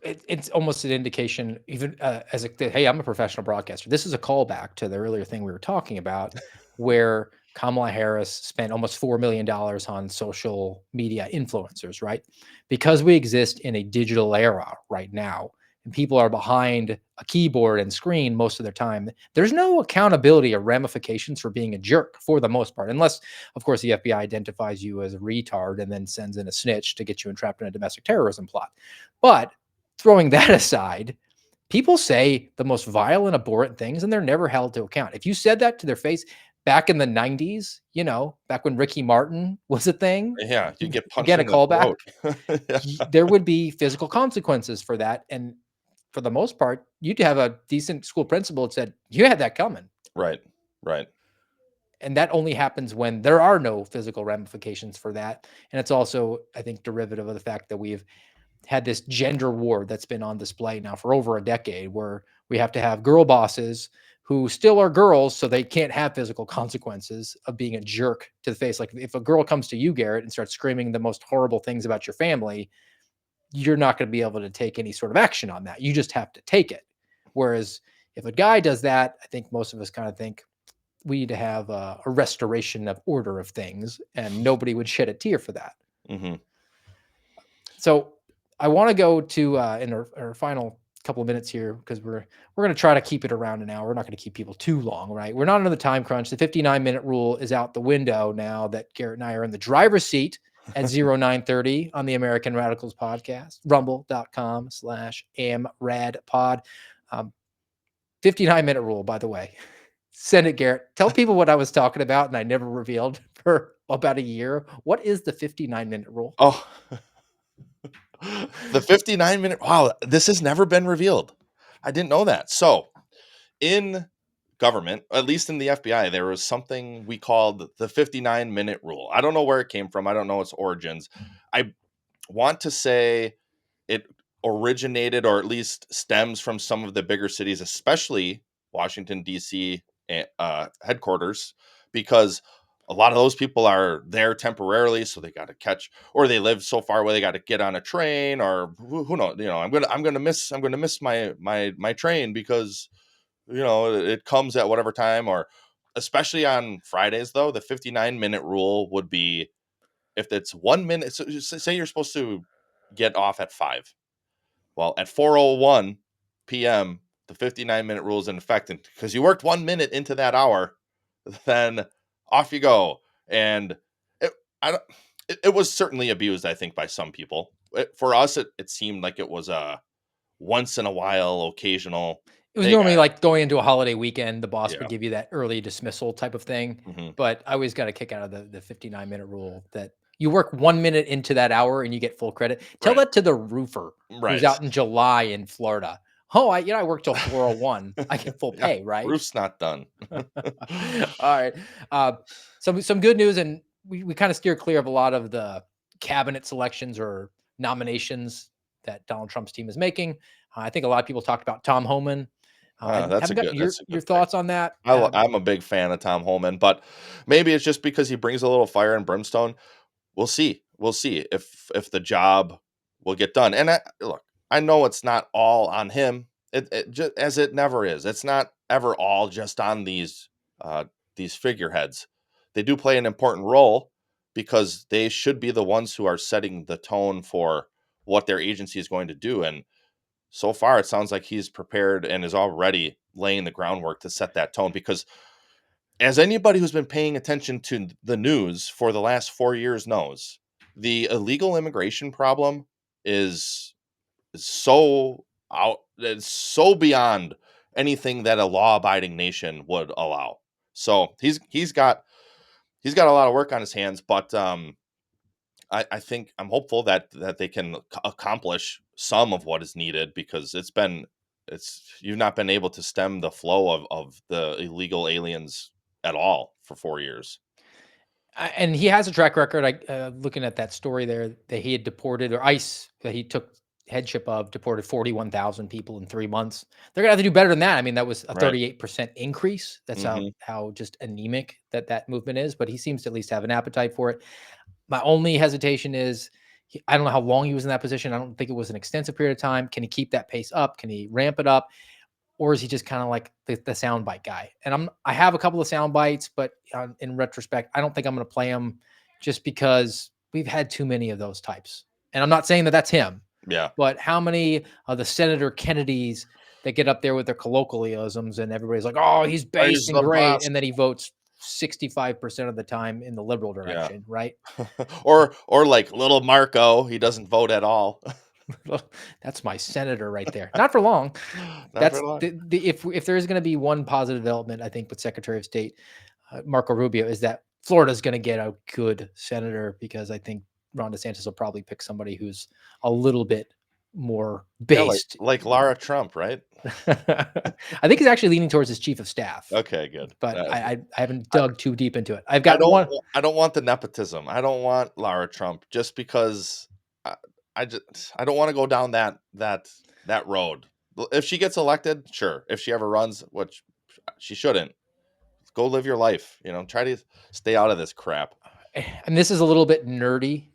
It's almost an indication, even hey, I'm a professional broadcaster. This is a callback to the earlier thing we were talking about, where Kamala Harris spent almost $4 million on social media influencers, right? Because we exist in a digital era right now, and people are behind a keyboard and screen most of their time. There's no accountability or ramifications for being a jerk for the most part, unless, of course, the FBI identifies you as a retard and then sends in a snitch to get you entrapped in a domestic terrorism plot. But throwing that aside, people say the most vile and abhorrent things, and they're never held to account. If you said that to their face back in the 90s, back when Ricky Martin was a thing, Yeah, you get punched again, a in the callback, throat. there would be physical consequences for that. And for the most part, you'd have a decent school principal that said, you had that coming. Right. And that only happens when there are no physical ramifications for that. And it's also, I think, derivative of the fact that we've had this gender war that's been on display now for over a decade, where we have to have girl bosses who still are girls, so they can't have physical consequences of being a jerk to the face. Like, if a girl comes to you, Garrett, and starts screaming the most horrible things about your family, you're not going to be able to take any sort of action on that. You just have to take it. Whereas if a guy does that, I think most of us kind of think, we need to have a restoration of order of things, and nobody would shed a tear for that. Mm-hmm. So I want to go to in our final couple of minutes here, because we're going to try to keep it around an hour. We're not going to keep people too long, right? We're not under the time crunch. The 59-minute rule is out the window now that Garrett and I are in the driver's seat at 0930 on the American Radicals podcast, rumble.com/amradpod. 59-minute rule, by the way. Send it, Garrett. Tell people what I was talking about and I never revealed for about a year. What is the 59-minute rule? Oh, the 59-minute. Wow, this has never been revealed. I didn't know that. So in government, at least in the FBI, there was something we called the 59-minute rule. I don't know where it came from. I don't know its origins. I want to say it originated, or at least stems from, some of the bigger cities, especially Washington, D.C. Headquarters, because a lot of those people are there temporarily, so they got to catch, or they live so far away they got to get on a train, or who knows. I'm gonna miss my train because it comes at whatever time. Or especially on Fridays, though, the 59-minute rule would be, if it's 1 minute. So say you're supposed to get off at 5. Well, at 4:01 p.m., the 59-minute rule is in effect, and because you worked 1 minute into that hour, then off you go. And it, I don't, it was certainly abused, I think, by some people. For us, it seemed like it was a once in a while, occasional. It was Hey, normally guys. like going into a holiday weekend, the boss Yeah. would give you that early dismissal type of thing. Mhm. But I always got a kick out of the 59-minute rule that you work 1 minute into that hour and you get full credit. Tell Right. that to the roofer who's Right. out in July in Florida. Oh, I worked till 4:01. I get full Yeah, pay, right? roof's not done. All right. Some good news, and we kind of steer clear of a lot of the cabinet selections or nominations that Donald Trump's team is making. I think a lot of people talked about Tom Homan. I That's a haven't got good. That's a your good pick. thoughts on that. I'm a big fan of Tom Holman, but maybe it's just because he brings a little fire and brimstone. We'll see. We'll see if the job will get done. And look, I know it's not all on him. It just, as it never is. It's not ever all just on these figureheads. They do play an important role because they should be the ones who are setting the tone for what their agency is going to do. And so far, it sounds like he's prepared and is already laying the groundwork to set that tone. Because as anybody who's been paying attention to the news for the last 4 years knows, the illegal immigration problem is so out, it's so beyond anything that a law-abiding nation would allow. So he's got a lot of work on his hands, but I think I'm hopeful that they can accomplish some of what is needed, because you've not been able to stem the flow of the illegal aliens at all for 4 years. And he has a track record. Looking at that story there, that he had deported, or ICE that he took headship of, deported 41,000 people in 3 months. They're gonna have to do better than that. I mean, that was a Right. 38% increase. That's Mhm. how just anemic that movement is. But he seems to at least have an appetite for it. My only hesitation is I don't know how long he was in that position. I don't think it was an extensive period of time. Can he keep that pace up? Can he ramp it up? Or is he just kind of like the soundbite guy? And I have a couple of sound bites, but in retrospect, I don't think I'm going to play them, just because we've had too many of those types. And I'm not saying that that's him, Yeah. but how many of the Senator Kennedys that get up there with their colloquialisms and everybody's like, oh, he's based He's and the great. boss. And then he votes 65% of the time in the liberal Yeah. direction, right? or like little Marco, he doesn't vote at all. That's my senator right there. Not for long. Not for long. If there is going to be one positive development, I think, with Secretary of State Marco Rubio, is that Florida is going to get a good senator, because I think Ron DeSantis will probably pick somebody who's a little bit more Yeah, based. like Lara Trump, right? I think he's actually leaning towards his chief of staff, Okay, good. but I haven't I- dug too deep into it. I've got one. I don't want the nepotism. I don't want Lara Trump, just because I don't want to go down that road. If she gets elected, sure. If she ever runs, which she shouldn't, go live your life. Try to stay out of this crap. And this is a little bit nerdy,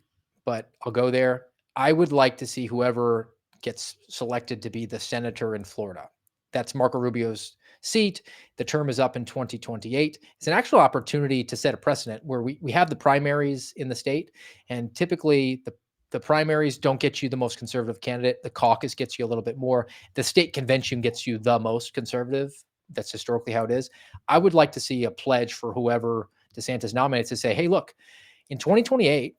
but I'll go there. I would like to see whoever gets selected to be the senator in Florida. That's Marco Rubio's seat. The term is up in 2028. It's an actual opportunity to set a precedent where we have the primaries in the state, and typically the primaries don't get you the most conservative candidate. The caucus gets you a little bit more. The state convention gets you the most conservative. That's historically how it is. I would like to see a pledge for whoever DeSantis nominates to say, hey, look, in 2028,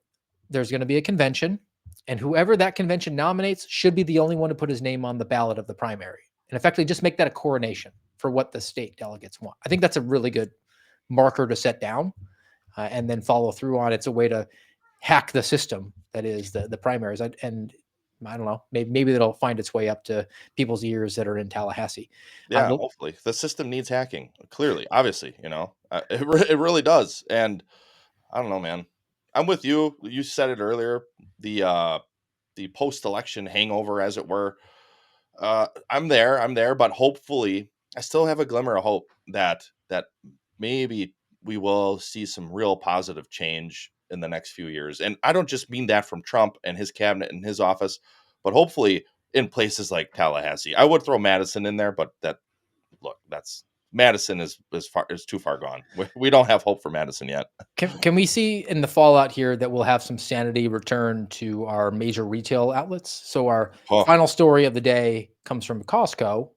there's going to be a convention, and whoever that convention nominates should be the only one to put his name on the ballot of the primary, and effectively just make that a coronation for what the state delegates want. I think that's a really good marker to set down and then follow through on. It's a way to hack the system that is the primaries. And I don't know, maybe it'll find its way up to people's ears that are in Tallahassee. Yeah, hopefully. The system needs hacking, clearly, obviously, it really does. And I don't know, man. I'm with you. You said it earlier, the post-election hangover, as it were. I'm there, but hopefully I still have a glimmer of hope that maybe we will see some real positive change in the next few years. And I don't just mean that from Trump and his cabinet and his office, but hopefully in places like Tallahassee. I would throw Madison in there, but that's Madison is too far gone. We don't have hope for Madison yet. Can we see in the fallout here that we'll have some sanity return to our major retail outlets? So our final story of the day comes from Costco,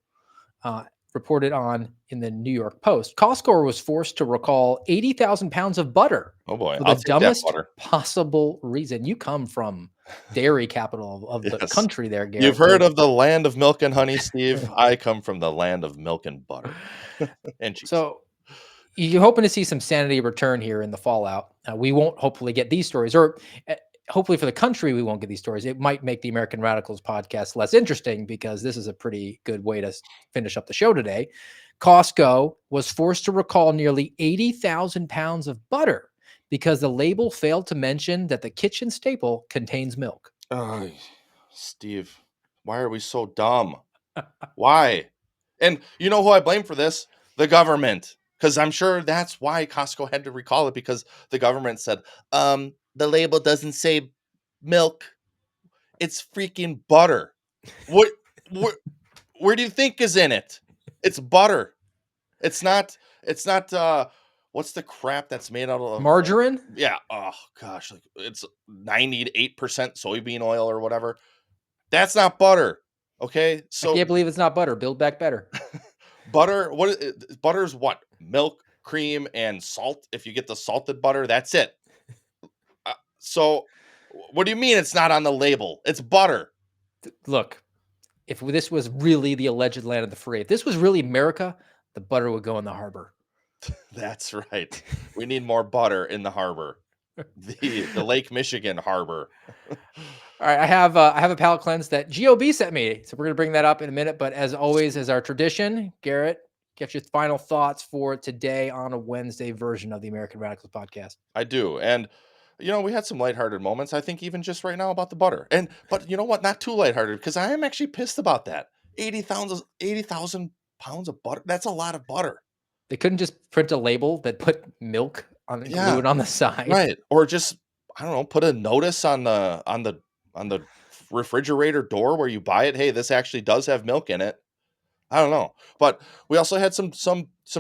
reported on in the New York Post. Costco was forced to recall 80,000 pounds of butter. Oh boy, for the dumbest possible reason. You come from dairy capital of the country there, Garrett. You've heard of the land of milk and honey, Steve. I come from the land of milk and butter and cheese. So you're hoping to see some sanity return here in the fallout. We won't hopefully get these stories, or hopefully for the country, we won't get these stories. It might make the American Radicals podcast less interesting because this is a pretty good way to finish up the show today. Costco was forced to recall nearly 80,000 pounds of butter because the label failed to mention that the kitchen staple contains milk. Oh, Steve, why are we so dumb? Why? And you know who I blame for this? The government. Because I'm sure that's why Costco had to recall it, because the government said, the label doesn't say milk. It's freaking butter. What where do you think is in it? It's butter. It's not what's the crap that's made out of margarine? Yeah. Oh gosh, like it's 98% soybean oil or whatever. That's not butter. Okay? So I can't believe it's not butter. Build back better. Butter, butter's what? Milk, cream, and salt. If you get the salted butter, that's it. So what do you mean it's not on the label? It's butter. Look, if this was really the alleged land of the free, if this was really America, the butter would go in the harbor. That's right. We need more butter in the harbor. The Lake Michigan harbor. All right, I have a palate cleanse that GOB sent me, so we're going to bring that up in a minute. But as always, as our tradition, Garrett, get your final thoughts for today on a Wednesday version of the American Radicals podcast. I do, and we had some lighthearted moments. I think even just right now about the butter, but you know what? Not too lighthearted, because I am actually pissed about that. 80,000 pounds of butter. That's a lot of butter. They couldn't just print a label that put milk on it, glue it on the side, right? Or just, I don't know, put a notice on the refrigerator door where you buy it. Hey, this actually does have milk in it. I don't know. But we also had some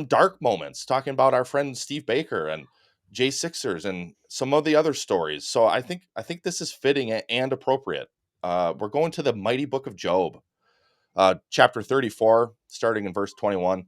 dark moments talking about our friend Steve Baker and Jay Sixers and some of the other stories. So I think this is fitting and appropriate. We're going to the mighty book of Job, chapter 34, starting in verse 21.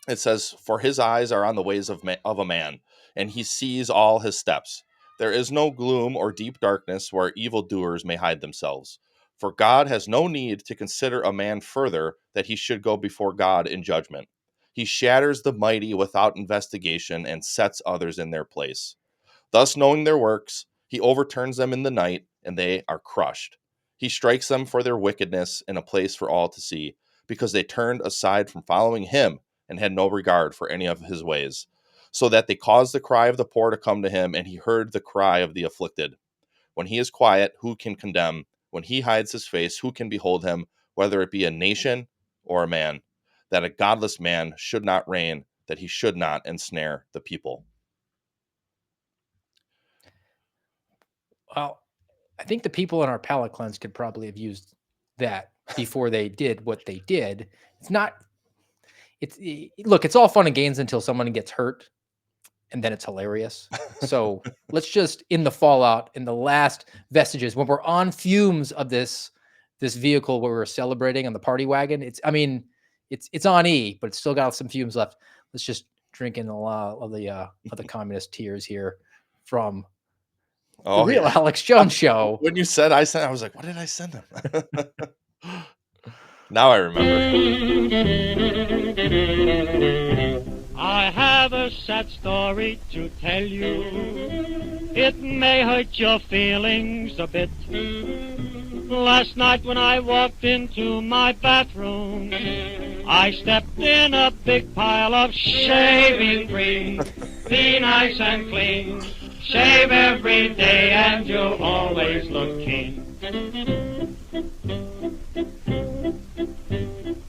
It says, "For his eyes are on the ways of a man, and he sees all his steps. There is no gloom or deep darkness where evildoers may hide themselves. For God has no need to consider a man further, that he should go before God in judgment. He shatters the mighty without investigation and sets others in their place. Thus, knowing their works, he overturns them in the night, and they are crushed. He strikes them for their wickedness in a place for all to see, because they turned aside from following him and had no regard for any of his ways. So that they caused the cry of the poor to come to him, and he heard the cry of the afflicted. When he is quiet, who can condemn? When he hides his face, who can behold him? Whether it be a nation or a man, that a godless man should not reign, that he should not ensnare the people." Well, I think the people in our palate cleanse could probably have used that before they did what they did. it's all fun and games until someone gets hurt, and then it's hilarious. So let's just, in the fallout, in the last vestiges, when we're on fumes of this vehicle where we're celebrating on the party wagon, it's on E, but it's still got some fumes left. Let's just drink in a lot of the communist tears here from the real Alex Jones show. When you said I was like, what did I send him? Now I remember. I have a sad story to tell you. It may hurt your feelings a bit. Last night when I walked into my bathroom, I stepped in a big pile of shaving cream. Be nice and clean. Shave every day and you'll always look keen.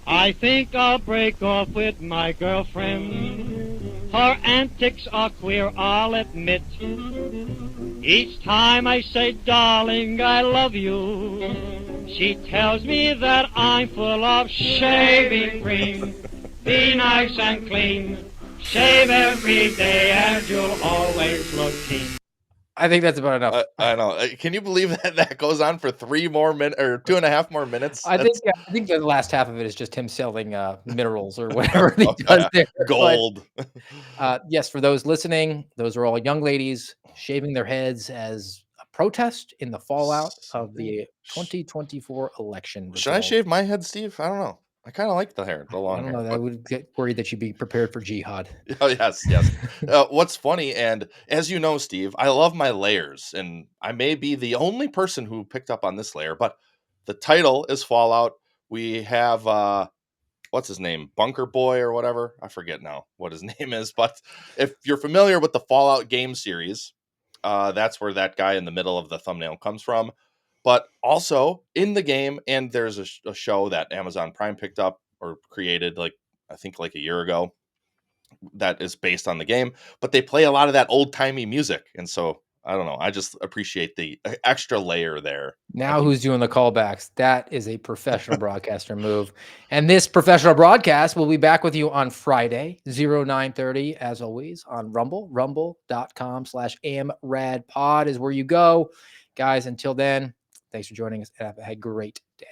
I think I'll break off with my girlfriend. Her antics are queer, I'll admit. Each time I say, darling, I love you, she tells me that I'm full of shaving cream. Be nice and clean. Shave every day and you'll always look keen. I think that's about enough. I know. Can you believe that goes on for 3 more minutes or 2.5 more minutes? I think the last half of it is just him selling minerals or whatever he does there. Gold. But, yes, for those listening, those are all young ladies shaving their heads as a protest in the fallout of the 2024 election. Should I shave my head, Steve? I don't know. I kind of like the hair, the long hair. I don't know. I would get worried that you'd be prepared for jihad. Oh, yes. What's funny, and as you know, Steve, I love my layers, and I may be the only person who picked up on this layer, but the title is Fallout. We have, what's his name? Bunker Boy or whatever? I forget now what his name is, but if you're familiar with the Fallout game series, that's where that guy in the middle of the thumbnail comes from. But also in the game, and there's a show that Amazon Prime picked up or created, I think a year ago, that is based on the game. But they play a lot of that old timey music, and so I don't know. I just appreciate the extra layer there. Now who's doing the callbacks? That is a professional broadcaster move. And this professional broadcast will be back with you on Friday, 0930, as always, on Rumble. Rumble.com/AmRadPod is where you go. Guys, until then, thanks for joining us. Have a great day.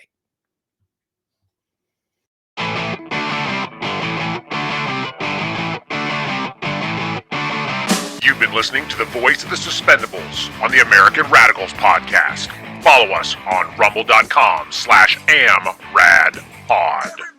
You've been listening to the voice of the Suspendables on the American Radicals podcast. Follow us on rumble.com/AmRadPod.